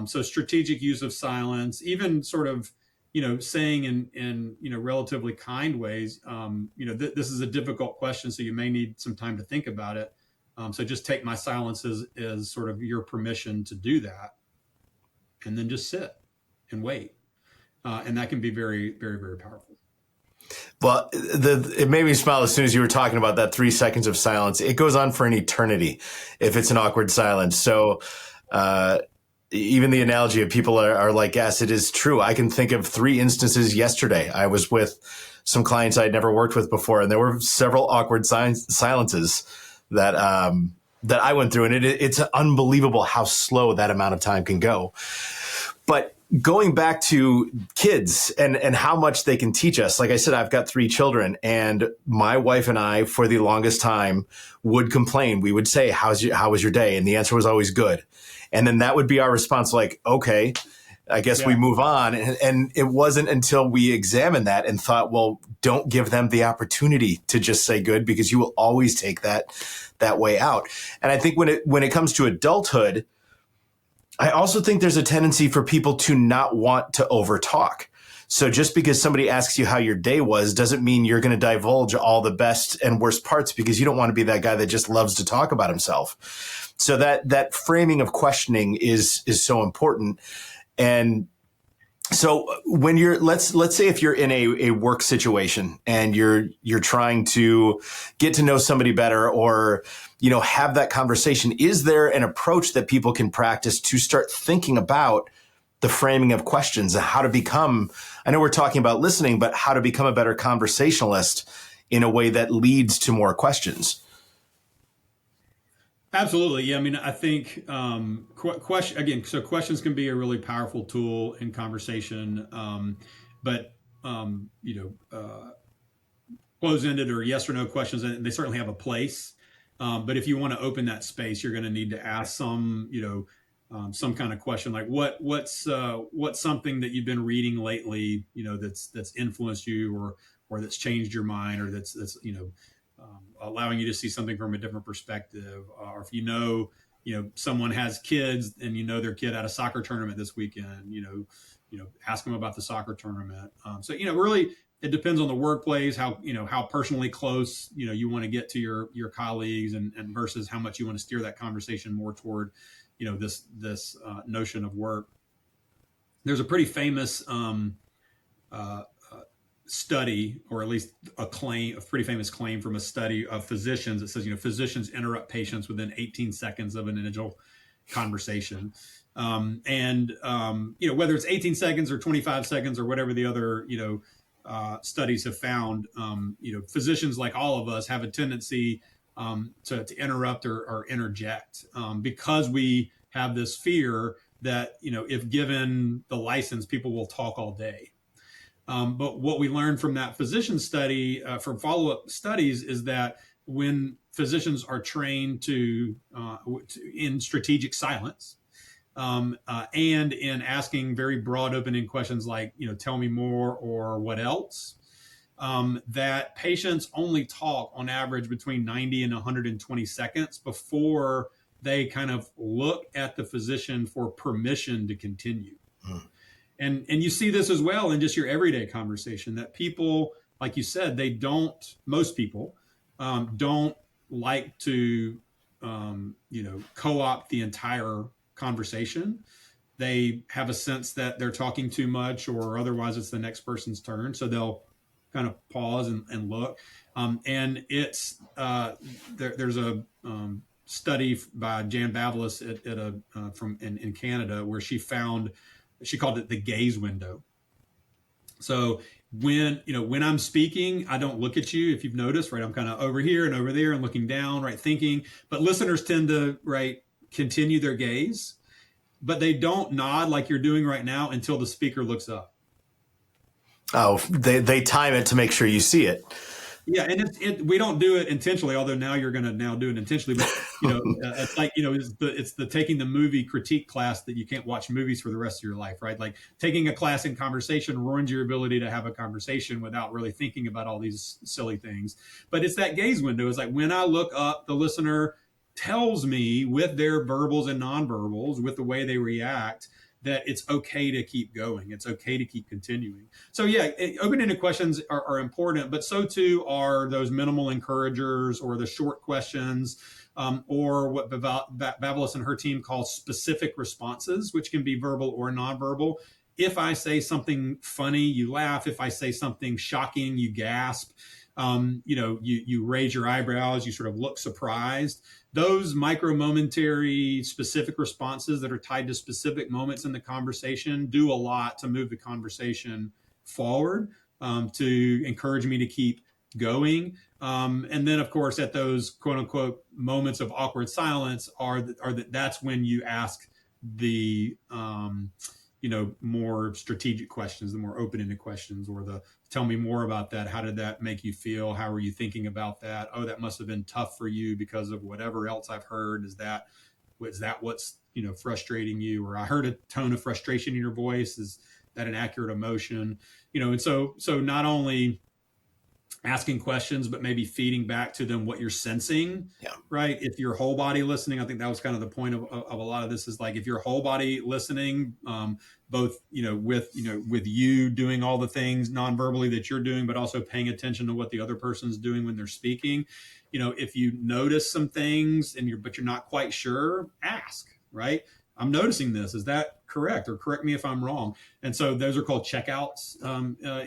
So strategic use of silence, even sort of, saying in relatively kind ways, this is a difficult question, so you may need some time to think about it. So just take my silence as sort of your permission to do that, and then just sit and wait. And that can be very, very, very powerful. Well, it made me smile as soon as you were talking about that 3 seconds of silence. It goes on for an eternity if it's an awkward silence. So, even the analogy of people are like gas, it is true. I can think of 3 instances yesterday. I was with some clients I'd never worked with before, and there were several awkward silences that I went through. And it's unbelievable how slow that amount of time can go. But going back to kids and how much they can teach us, like I said, I've got 3 children, and my wife and I, for the longest time, would complain. We would say, how was your day? And the answer was always good. And then that would be our response, like, okay, I guess we move on. And it wasn't until we examined that and thought, well, don't give them the opportunity to just say good, because you will always take that way out. And I think when it comes to adulthood, I also think there's a tendency for people to not want to overtalk. So just because somebody asks you how your day was doesn't mean you're going to divulge all the best and worst parts, because you don't want to be that guy that just loves to talk about himself. So that framing of questioning is so important. And so when let's say if you're in a work situation and you're trying to get to know somebody better, or have that conversation, is there an approach that people can practice to start thinking about the framing of questions and how to become, I know we're talking about listening, but how to become a better conversationalist in a way that leads to more questions? Absolutely. Yeah. I mean, I think question again. So questions can be a really powerful tool in conversation, but close-ended or yes or no questions, and they certainly have a place. But if you want to open that space, you're going to need to ask some kind of question like what's something that you've been reading lately, that's influenced you or that's changed your mind or that's allowing you to see something from a different perspective. Or if someone has kids and their kid at a soccer tournament this weekend, ask them about the soccer tournament. So really it depends on the workplace, how personally close you want to get to your colleagues, and versus how much you want to steer that conversation more toward this notion of work. There's a pretty famous uh, study, or at least a pretty famous claim from a study of physicians that says physicians interrupt patients within 18 seconds of an initial conversation. Whether it's 18 seconds or 25 seconds or whatever the other studies have found, physicians, like all of us, have a tendency to interrupt or interject, because we have this fear that if given the license, people will talk all day. But what we learned from that physician study, from follow-up studies, is that when physicians are trained in strategic silence, and in asking very broad, open-ended questions like, tell me more or what else, that patients only talk on average between 90 and 120 seconds before they kind of look at the physician for permission to continue. Mm. And you see this as well in just your everyday conversation, that people, like you said, most people don't like to co-opt the entire conversation. They have a sense that they're talking too much, or otherwise it's the next person's turn, so they'll kind of pause and look. And it's there's a study by Jan Bavlis in Canada, where she called it the gaze window. So when I'm speaking, I don't look at you, if you've noticed, right? I'm kind of over here and over there and looking down, right, thinking. But listeners tend to, right, continue their gaze, but they don't nod like you're doing right now until the speaker looks up. Oh, they time it to make sure you see it. Yeah, and we don't do it intentionally, although now you're going to now do it intentionally. But it's like it's the taking the movie critique class that you can't watch movies for the rest of your life, right? Like taking a class in conversation ruins your ability to have a conversation without really thinking about all these silly things. But it's that gaze window. It's like when I look up, the listener tells me with their verbals and nonverbals, with the way they react, that it's okay to keep going. It's okay to keep continuing. So yeah, open-ended questions are important, but so too are those minimal encouragers, or the short questions, or what Bavalis and her team call specific responses, which can be verbal or nonverbal. If I say something funny, you laugh. If I say something shocking, you gasp. You raise your eyebrows, you sort of look surprised. Those micro momentary specific responses that are tied to specific moments in the conversation do a lot to move the conversation forward, to encourage me to keep going. And then, of course, at those quote unquote moments of awkward silence, that's when you ask the more strategic questions, the more open-ended questions, or the tell me more about that. How did that make you feel? How were you thinking about that? Oh, that must have been tough for you because of whatever else I've heard. Is that what's frustrating you? Or I heard a tone of frustration in your voice. Is that an accurate emotion? And so not only asking questions, but maybe feeding back to them what you're sensing. Yeah. Right. If your whole body listening, I think that was kind of the point of a lot of this, is like, if your whole body listening, both, with you doing all the things non-verbally that you're doing, but also paying attention to what the other person's doing when they're speaking. If you notice some things but you're not quite sure, ask, right? I'm noticing this. Is that correct? Or correct me if I'm wrong. And so those are called checkouts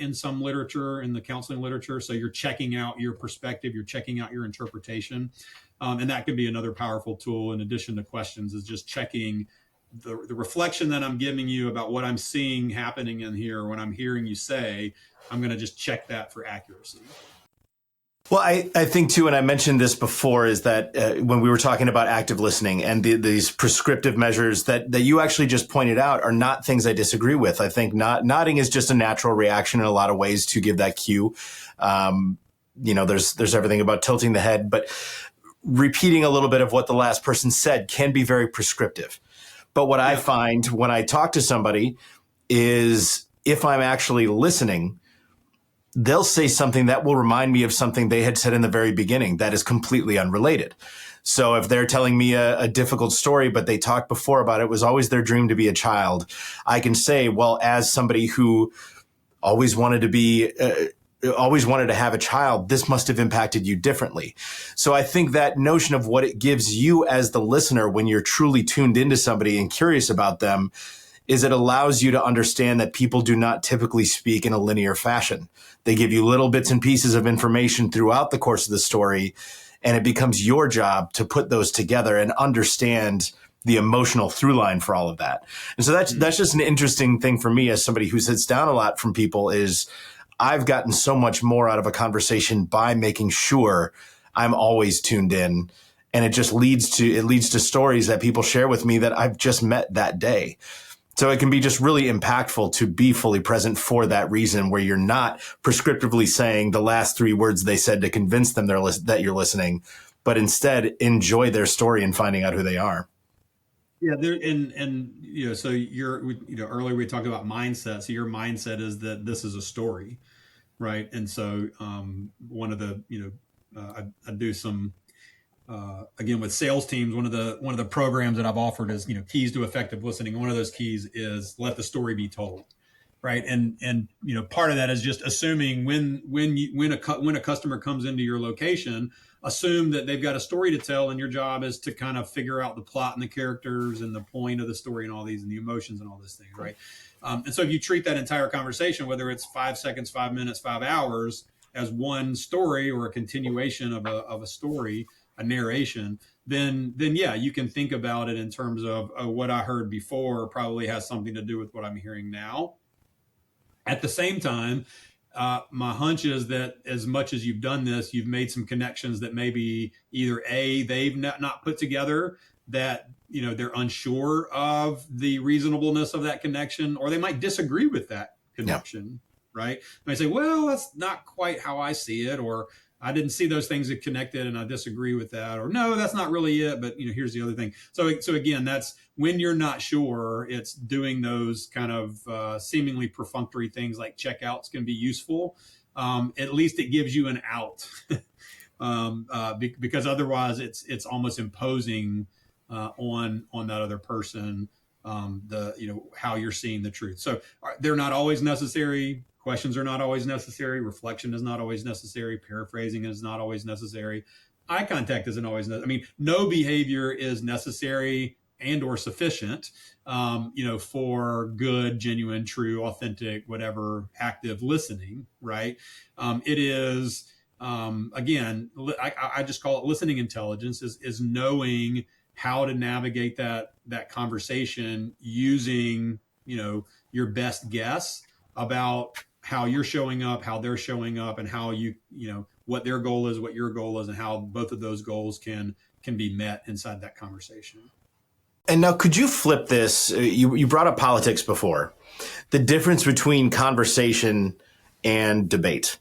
in some literature, in the counseling literature. So you're checking out your perspective, you're checking out your interpretation. And that could be another powerful tool, in addition to questions, is just checking the reflection that I'm giving you about what I'm seeing happening in here. When I'm hearing you say, I'm going to just check that for accuracy. Well, I think too, and I mentioned this before, is that when we were talking about active listening and these prescriptive measures that you actually just pointed out are not things I disagree with. I think nodding is just a natural reaction in a lot of ways to give that cue. There's everything about tilting the head, but repeating a little bit of what the last person said can be very prescriptive. But what I find when I talk to somebody is if I'm actually listening, they'll say something that will remind me of something they had said in the very beginning that is completely unrelated. So if they're telling me a difficult story, but they talked before about it was always their dream to be a child, I can say, well, as somebody who always wanted to have a child, this must have impacted you differently. So I think that notion of what it gives you as the listener when you're truly tuned into somebody and curious about them is it allows you to understand that people do not typically speak in a linear fashion. They give you little bits and pieces of information throughout the course of the story, and it becomes your job to put those together and understand the emotional through line for all of that. And so that's just an interesting thing for me as somebody who sits down a lot from people is I've gotten so much more out of a conversation by making sure I'm always tuned in. And it just leads to stories that people share with me that I've just met that day. So it can be just really impactful to be fully present for that reason, where you're not prescriptively saying the last 3 words they said to convince them that you're listening, but instead enjoy their story and finding out who they are. Yeah, there and so earlier we talked about mindset. So your mindset is that this is a story, right? And so one of the I do some again with sales teams. One of the programs that I've offered is keys to effective listening. One of those keys is let the story be told, right? And part of that is just assuming when a customer comes into your location, assume that they've got a story to tell, and your job is to kind of figure out the plot and the characters and the point of the story and all these and the emotions and all this thing, right? And so if you treat that entire conversation, whether it's 5 seconds, 5 minutes, 5 hours, as one story or a continuation of a story, a narration, then yeah, you can think about it in terms of what I heard before probably has something to do with what I'm hearing now. At the same time, my hunch is that as much as you've done this, you've made some connections that maybe either they've not put together, that they're unsure of the reasonableness of that connection, or they might disagree with that Yeah. connection, right? They might say, well, that's not quite how I see it, or I didn't see those things that connected and I disagree with that, or no, that's not really it, but here's the other thing. So again, that's when you're not sure, it's doing those kind of seemingly perfunctory things like checkouts can be useful. At least it gives you an out. Because otherwise it's almost imposing on that other person, how you're seeing the truth. So they're not always necessary. Questions are not always necessary. Reflection is not always necessary. Paraphrasing is not always necessary. Eye contact isn't always no behavior is necessary and or sufficient, for good, genuine, true, authentic, whatever, active listening, right? It is, again, I just call it listening intelligence, is knowing how to navigate that conversation using, your best guess about how you're showing up, how they're showing up, and how what their goal is, what your goal is, and how both of those goals can be met inside that conversation. And now, could you flip this? You brought up politics before. The difference between conversation and debate.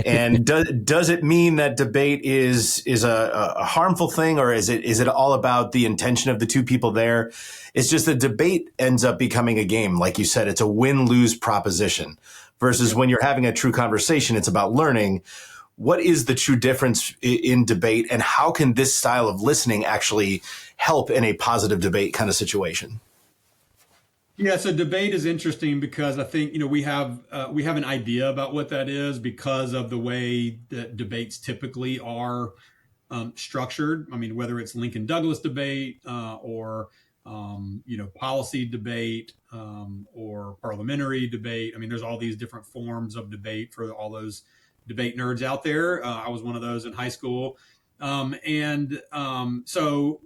And does it mean that debate is a harmful thing, or is it all about the intention of the two people there? It's just that debate ends up becoming a game. Like you said, it's a win-lose proposition versus when you're having a true conversation, it's about learning. What is the true difference in debate, and how can this style of listening actually help in a positive debate kind of situation? Yeah, so debate is interesting because I think we have an idea about what that is because of the way that debates typically are structured. I mean, whether it's Lincoln Douglas debate or policy debate or parliamentary debate. I mean, there's all these different forms of debate for all those debate nerds out there. I was one of those in high school, so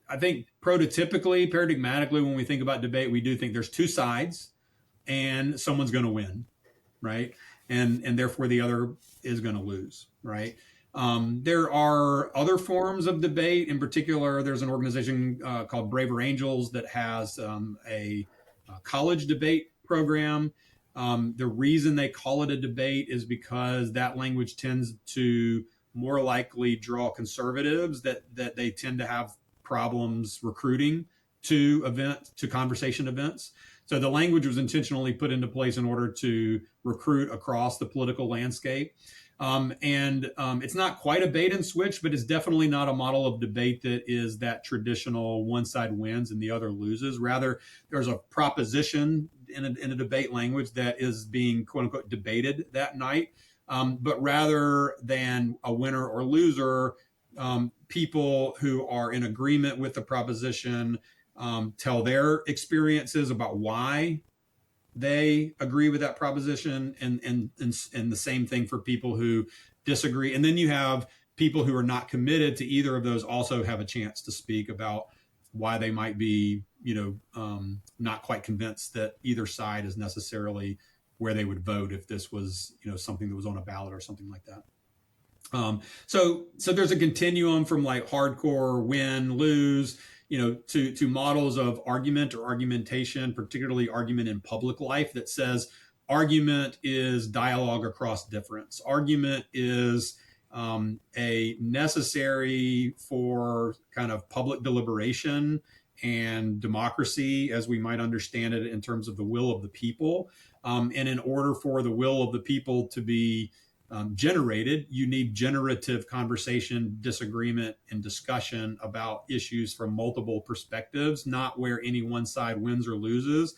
I think paradigmatically, when we think about debate, we do think there's two sides and someone's going to win, right? and therefore the other is going to lose, right? There are other forms of debate. In particular, there's an organization called Braver Angels that has a college debate program. The reason they call it a debate is because that language tends to more likely draw conservatives that they tend to have problems recruiting to conversation events. So the language was intentionally put into place in order to recruit across the political landscape. It's not quite a bait and switch, but it's definitely not a model of debate that is that traditional one side wins and the other loses. Rather, there's a proposition in a debate language that is being quote unquote debated that night. But rather than a winner or loser, people who are in agreement with the proposition tell their experiences about why they agree with that proposition, and the same thing for people who disagree. And then you have people who are not committed to either of those also have a chance to speak about why they might be, not quite convinced that either side is necessarily where they would vote if this was, something that was on a ballot or something like that. So there's a continuum from like hardcore win, lose, to models of argument or argumentation, particularly argument in public life, that says argument is dialogue across difference. Argument is a necessary for kind of public deliberation and democracy as we might understand it in terms of the will of the people. And in order for the will of the people to be generated, you need generative conversation, disagreement, and discussion about issues from multiple perspectives, not where any one side wins or loses.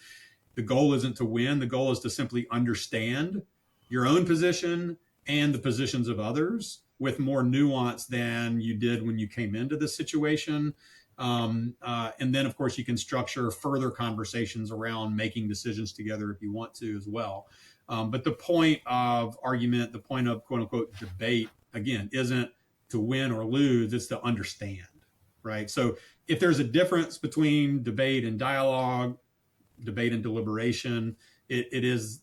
The goal isn't to win. The goal is to simply understand your own position and the positions of others with more nuance than you did when you came into the situation. And then, of course, you can structure further conversations around making decisions together if you want to as well. But the point of argument, the point of quote unquote debate, again, isn't to win or lose, it's to understand, right? So if there's a difference between debate and dialogue, debate and deliberation, it is,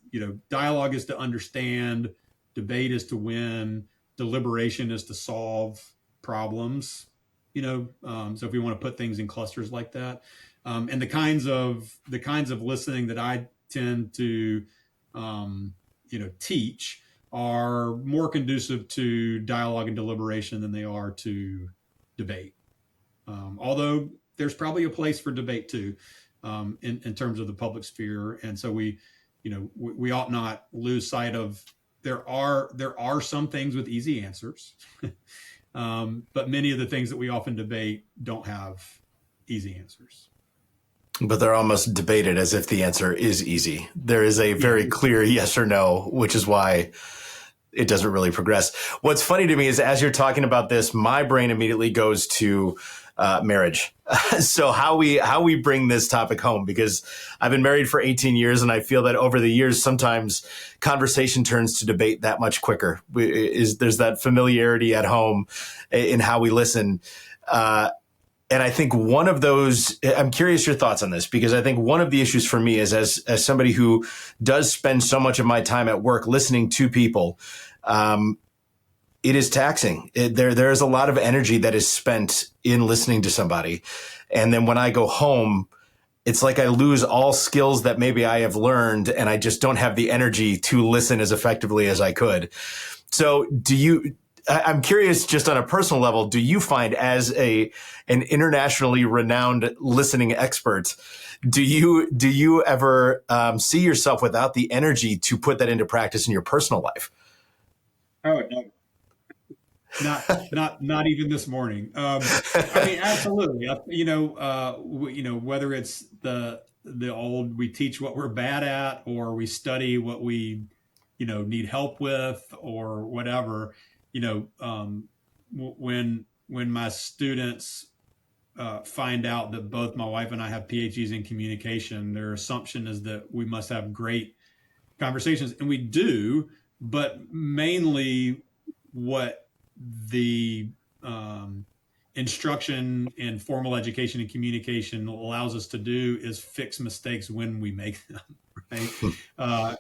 dialogue is to understand, debate is to win, deliberation is to solve problems, so if we want to put things in clusters like that. And the kinds of listening that I tend to teach are more conducive to dialogue and deliberation than they are to debate. Although there's probably a place for debate too, in terms of the public sphere. And so we ought not lose sight of there are some things with easy answers, but many of the things that we often debate don't have easy answers. But they're almost debated as if the answer is easy. There is a very clear yes or no, which is why it doesn't really progress. What's funny to me is as you're talking about this, my brain immediately goes to marriage. So how we bring this topic home, because I've been married for 18 years and I feel that over the years, sometimes conversation turns to debate that much quicker. There's that familiarity at home in how we listen. And I think one of those, I'm curious your thoughts on this, because I think one of the issues for me is as somebody who does spend so much of my time at work listening to people, it is taxing. There is a lot of energy that is spent in listening to somebody. And then when I go home, it's like I lose all skills that maybe I have learned, and I just don't have the energy to listen as effectively as I could. So I'm curious, just on a personal level, do you find as an internationally renowned listening expert, do you ever see yourself without the energy to put that into practice in your personal life? Oh, no. Not even this morning. I mean, absolutely. Whether it's the old we teach what we're bad at, or we study what we need help with, or whatever. When my students find out that both my wife and I have PhDs in communication, their assumption is that we must have great conversations, and we do. But mainly, what the instruction in formal education and communication allows us to do is fix mistakes when we make them. right?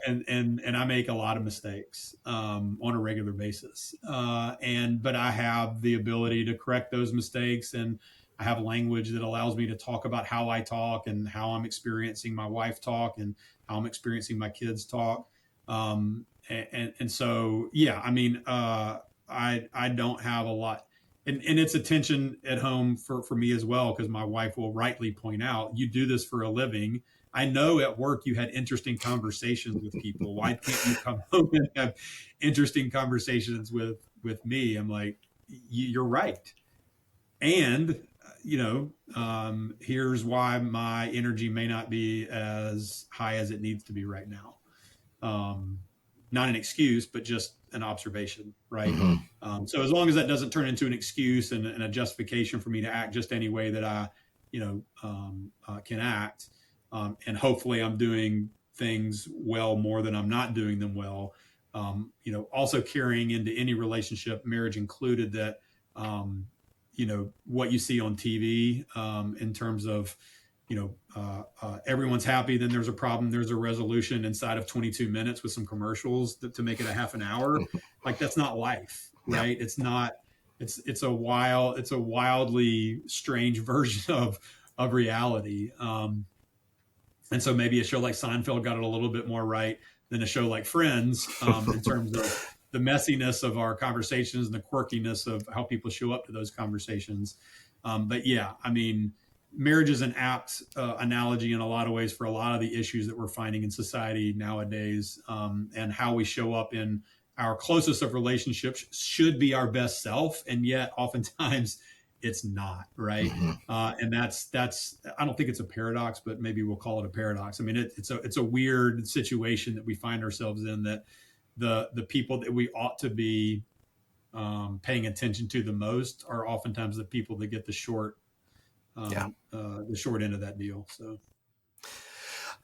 And I make a lot of mistakes on a regular basis. But I have the ability to correct those mistakes, and I have language that allows me to talk about how I talk and how I'm experiencing my wife talk and how I'm experiencing my kids talk. And so, yeah, I mean, I don't have a lot. And it's a tension at home for me as well, because my wife will rightly point out, you do this for a living. I know at work you had interesting conversations with people. Why can't you come home and have interesting conversations with me? I'm like, you're right. And here's why my energy may not be as high as it needs to be right now. Um, Not an excuse, but just an observation, right? Mm-hmm. So as long as that doesn't turn into an excuse and a justification for me to act just any way that I, can act, and hopefully I'm doing things well more than I'm not doing them well. Also carrying into any relationship, marriage included, that what you see on TV, in terms of everyone's happy, then there's a problem, there's a resolution inside of 22 minutes with some commercials to make it a half an hour. Like, that's not life, Yeah. right? It's not. It's a wildly strange version of reality. And so maybe a show like Seinfeld got it a little bit more right than a show like Friends, in terms of the messiness of our conversations and the quirkiness of how people show up to those conversations. But yeah, I mean, marriage is an apt analogy in a lot of ways for a lot of the issues that we're finding in society nowadays, and how we show up in our closest of relationships should be our best self, and yet oftentimes it's not, right? Mm-hmm. And that's I don't think it's a paradox, but maybe we'll call it a paradox. I mean, it's a weird situation that we find ourselves in, that the people that we ought to be paying attention to the most are oftentimes the people that get Yeah. the short end of that deal. So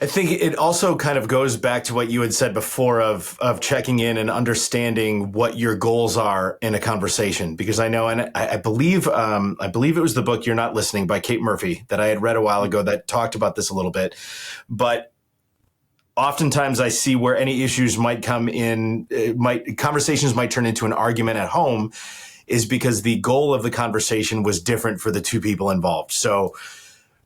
I think it also kind of goes back to what you had said before of checking in and understanding what your goals are in a conversation. Because I know, and I believe it was the book "You're Not Listening" by Kate Murphy that I had read a while ago that talked about this a little bit. But oftentimes I see where any issues might come in, conversations might turn into an argument at home, is because the goal of the conversation was different for the two people involved. So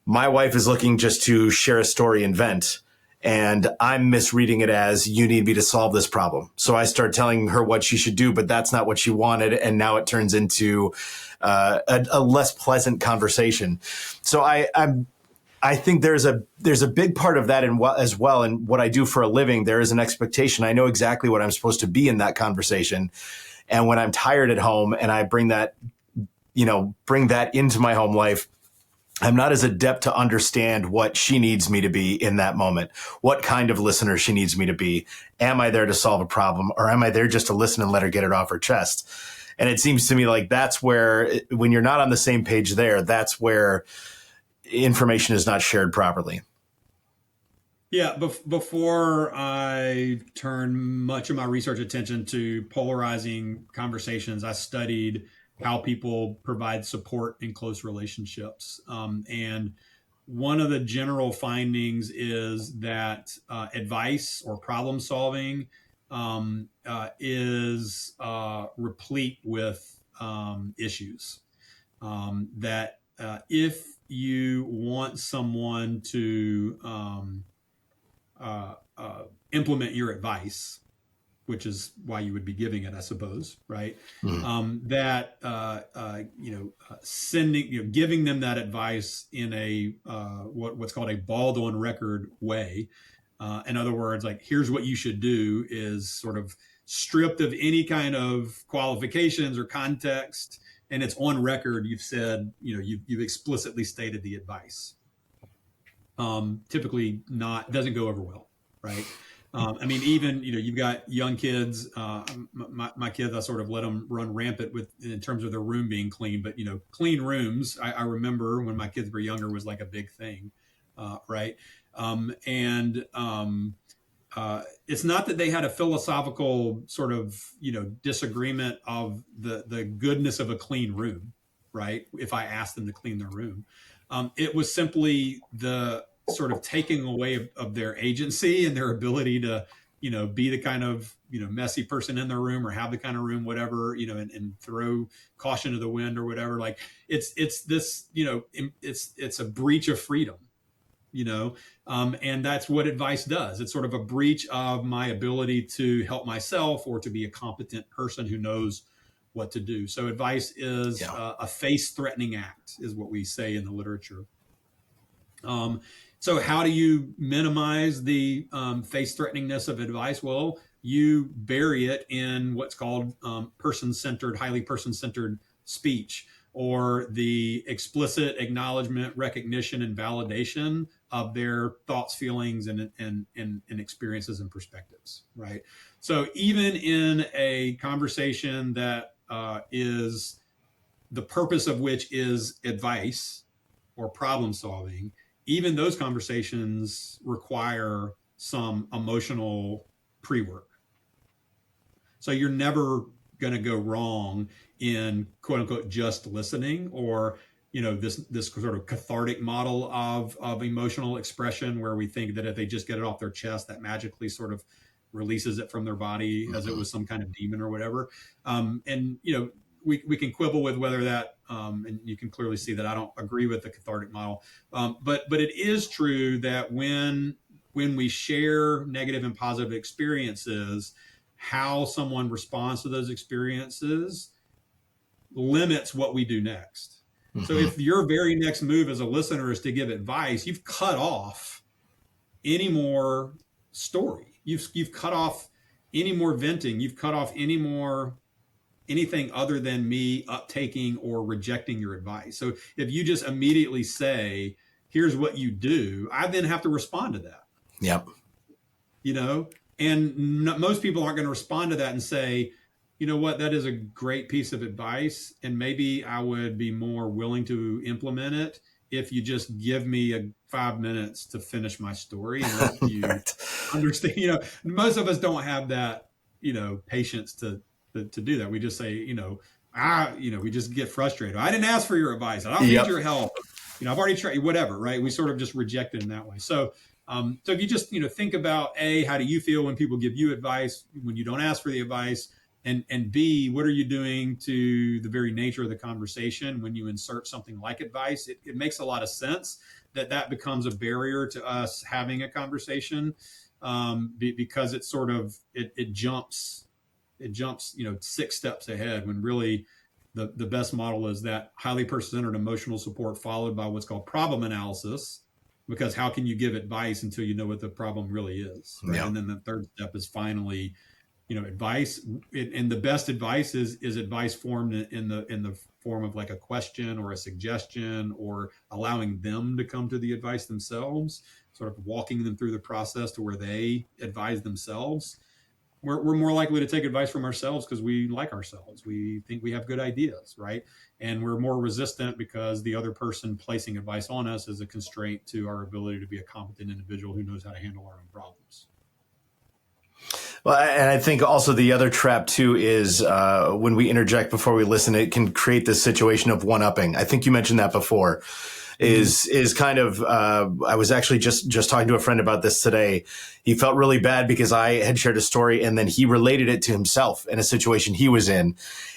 my wife is looking just to share a story and vent, and I'm misreading it as, you need me to solve this problem. So I start telling her what she should do, but that's not what she wanted. And now it turns into a less pleasant conversation. So I think there's a big part of that as well. And what I do for a living, there is an expectation. I know exactly what I'm supposed to be in that conversation. And when I'm tired at home and I bring that into my home life, I'm not as adept to understand what she needs me to be in that moment, what kind of listener she needs me to be. Am I there to solve a problem, or am I there just to listen and let her get it off her chest? And it seems to me like that's where, when you're not on the same page there, that's where information is not shared properly. yeah, before I turn much of my research attention to polarizing conversations, I studied how people provide support in close relationships. And one of the general findings is that advice or problem solving is replete with issues. That if you want someone to implement your advice, which is why you would be giving it, I suppose, right? Mm. Sending, giving them that advice in a what's called a bald on record way. In other words, like, here's what you should do, is sort of stripped of any kind of qualifications or context, and it's on record. You've said, you've explicitly stated the advice. Typically not doesn't go over well, right? I mean, even you've got young kids. My kids, I sort of let them run rampant in terms of their room being clean. But clean rooms, I remember when my kids were younger, was like a big thing, right? It's not that they had a philosophical sort of disagreement of the goodness of a clean room, right? If I asked them to clean their room, it was simply sort of taking away of their agency and their ability to, be the kind of, messy person in their room or have the kind of room, whatever, and throw caution to the wind or whatever. Like it's this, it's a breach of freedom, and that's what advice does. It's sort of a breach of my ability to help myself or to be a competent person who knows what to do. So advice is a face-threatening act, is what we say in the literature. So how do you minimize the face-threateningness of advice? Well, you bury it in what's called person-centered, highly person-centered speech, or the explicit acknowledgement, recognition, and validation of their thoughts, feelings, and experiences and perspectives, right? So even in a conversation that is the purpose of which is advice or problem solving, even those conversations require some emotional pre-work. So you're never going to go wrong in quote unquote just listening, or this sort of cathartic model of emotional expression where we think that if they just get it off their chest, that magically sort of releases it from their body as it was some kind of demon or whatever. And we can quibble with whether that, and you can clearly see that I don't agree with the cathartic model. But it is true that when we share negative and positive experiences, how someone responds to those experiences limits what we do next. Mm-hmm. So if your very next move as a listener is to give advice, you've cut off any more story. You've cut off any more venting. You've cut off anything other than me uptaking or rejecting your advice. So if you just immediately say, here's what you do, I then have to respond to that. Yep. And most people aren't going to respond to that and say, you know what, that is a great piece of advice, and maybe I would be more willing to implement it if you just give me 5 minutes to finish my story and let you understand. Most of us don't have that, patience to do that. We just say, we just get frustrated. I didn't ask for your advice. I don't need your help. I've already tried, whatever, right? We sort of just reject it in that way. So if you just, think about how do you feel when people give you advice, when you don't ask for the advice, and B, what are you doing to the very nature of the conversation when you insert something like advice? It makes a lot of sense that becomes a barrier to us having a conversation because it sort of, it jumps, 6 steps ahead, when really the best model is that highly person-centered emotional support followed by what's called problem analysis, because how can you give advice until you know what the problem really is, right? Yeah. And then the third step is finally, advice. And the best advice is advice formed in the form of like a question or a suggestion, or allowing them to come to the advice themselves, sort of walking them through the process to where they advise themselves. We're more likely to take advice from ourselves because we like ourselves. We think we have good ideas, right? And we're more resistant because the other person placing advice on us is a constraint to our ability to be a competent individual who knows how to handle our own problems. Well, and I think also the other trap too is when we interject before we listen, it can create this situation of one-upping. I think you mentioned that before. Is kind of I was actually just talking to a friend about this today. He felt really bad because I had shared a story and then he related it to himself in a situation he was in,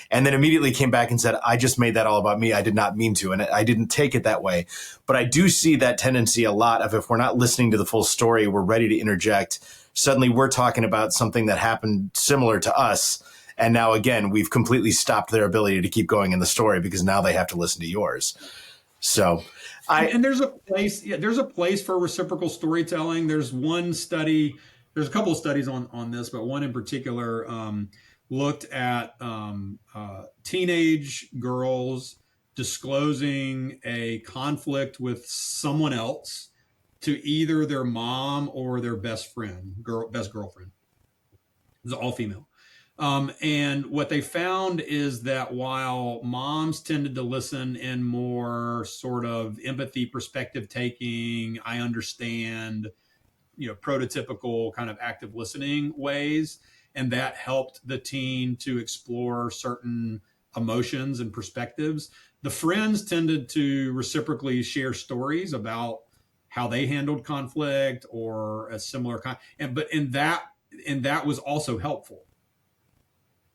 and then immediately came back and said, I just made that all about me. I did not mean to, and I didn't take it that way. But I do see that tendency a lot of, if we're not listening to the full story, we're ready to interject. Suddenly we're talking about something that happened similar to us. And now, again, we've completely stopped their ability to keep going in the story because now they have to listen to yours. So and there's a place for reciprocal storytelling. There's one study, there's a couple of studies on this, but one in particular looked at teenage girls disclosing a conflict with someone else to either their mom or their best girlfriend. It's all female. And what they found is that while moms tended to listen in more sort of empathy, perspective taking, I understand, prototypical kind of active listening ways, and that helped the teen to explore certain emotions and perspectives, the friends tended to reciprocally share stories about how they handled conflict or a similar kind. And that was also helpful,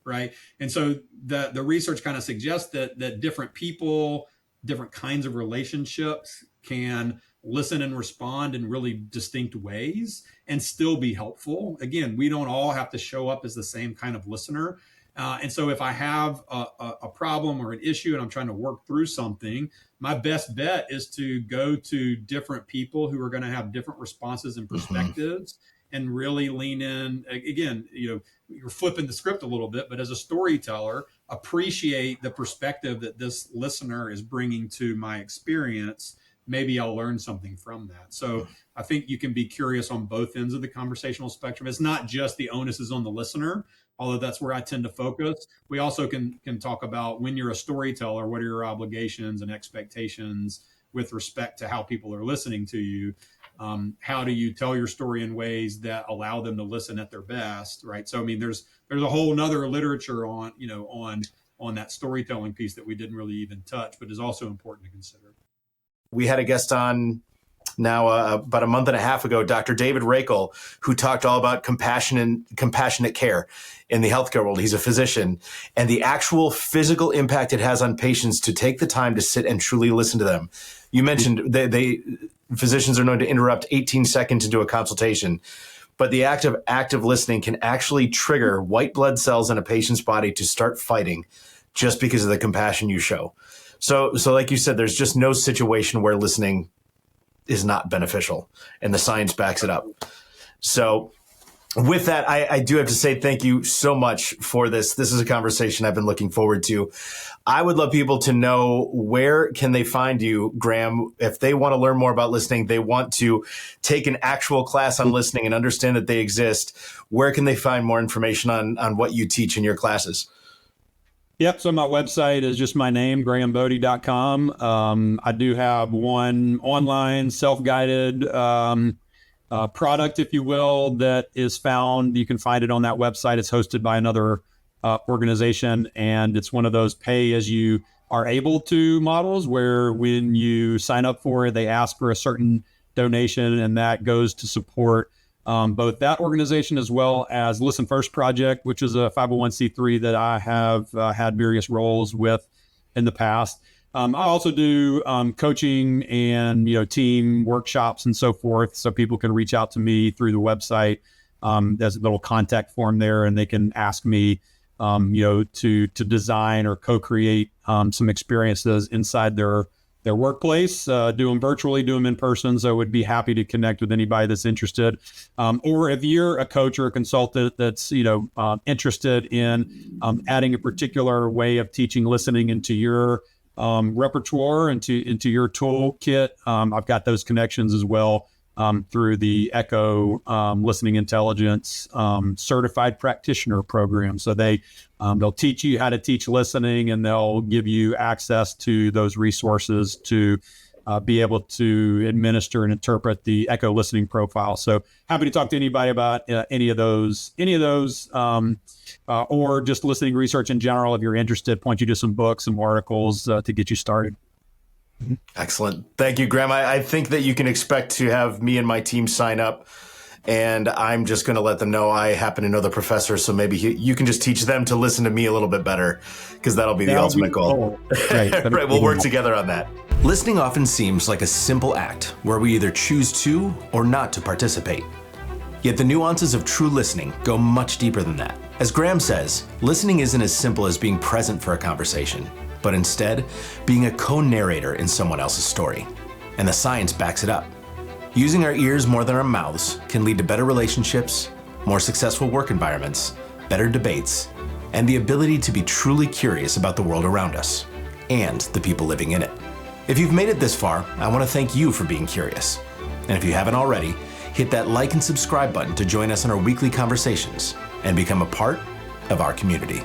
right? And so the research kind of suggests that different people, different kinds of relationships can listen and respond in really distinct ways and still be helpful. Again, we don't all have to show up as the same kind of listener. And so if I have a problem or an issue and I'm trying to work through something, my best bet is to go to different people who are going to have different responses and perspectives and really lean in. Again, you're flipping the script a little bit, but as a storyteller, appreciate the perspective that this listener is bringing to my experience. Maybe I'll learn something from that. So I think you can be curious on both ends of the conversational spectrum. It's not just the onus is on the listener, although that's where I tend to focus. We also can talk about, when you're a storyteller, what are your obligations and expectations with respect to how people are listening to you? How do you tell your story in ways that allow them to listen at their best, right? So, I mean, there's a whole nother literature on that storytelling piece that we didn't really even touch, but is also important to consider. We had a guest on now about a month and a half ago, Dr. David Rakel, who talked all about compassionate care in the healthcare world. He's a physician, and the actual physical impact it has on patients to take the time to sit and truly listen to them. You mentioned physicians are known to interrupt 18 seconds into a consultation, but the act of active listening can actually trigger white blood cells in a patient's body to start fighting just because of the compassion you show. So like you said, there's just no situation where listening is not beneficial, and the science backs it up. So with that, I do have to say thank you so much for this. This is a conversation I've been looking forward to. I would love people to know, where can they find you, Graham, if they want to learn more about listening, they want to take an actual class on listening and understand that they exist. Where can they find more information on what you teach in your classes? Yep. So my website is just my name, grahambodie.com. I do have one online self-guided product, if you will, that is found. You can find it on that website. It's hosted by another organization, and it's one of those pay as you are able to models where when you sign up for it, they ask for a certain donation, and that goes to support both that organization as well as Listen First Project, which is a 501c3 that I have had various roles with in the past. I also do coaching and team workshops and so forth, so people can reach out to me through the website. There's a little contact form there, and they can ask me to design or co-create some experiences inside their workplace, do them virtually, do them in person. So I would be happy to connect with anybody that's interested. Or if you're a coach or a consultant that's, interested in adding a particular way of teaching listening into your repertoire, into your toolkit, I've got those connections as well through the Echo Listening Intelligence Certified Practitioner Program. So they'll teach you how to teach listening, and they'll give you access to those resources to be able to administer and interpret the Echo listening profile. So happy to talk to anybody about any of those, or just listening research in general. If you're interested, point you to some books, some articles to get you started. Excellent. Thank you, Graham. I think that you can expect to have me and my team sign up, and I'm just going to let them know I happen to know the professor, so maybe you can just teach them to listen to me a little bit better, because that'll be the ultimate goal. Right, we'll work together on that. Listening often seems like a simple act where we either choose to or not to participate. Yet the nuances of true listening go much deeper than that. As Graham says, listening isn't as simple as being present for a conversation, but instead being a co-narrator in someone else's story. And the science backs it up. Using our ears more than our mouths can lead to better relationships, more successful work environments, better debates, and the ability to be truly curious about the world around us and the people living in it. If you've made it this far, I want to thank you for being curious. And if you haven't already, hit that like and subscribe button to join us in our weekly conversations and become a part of our community.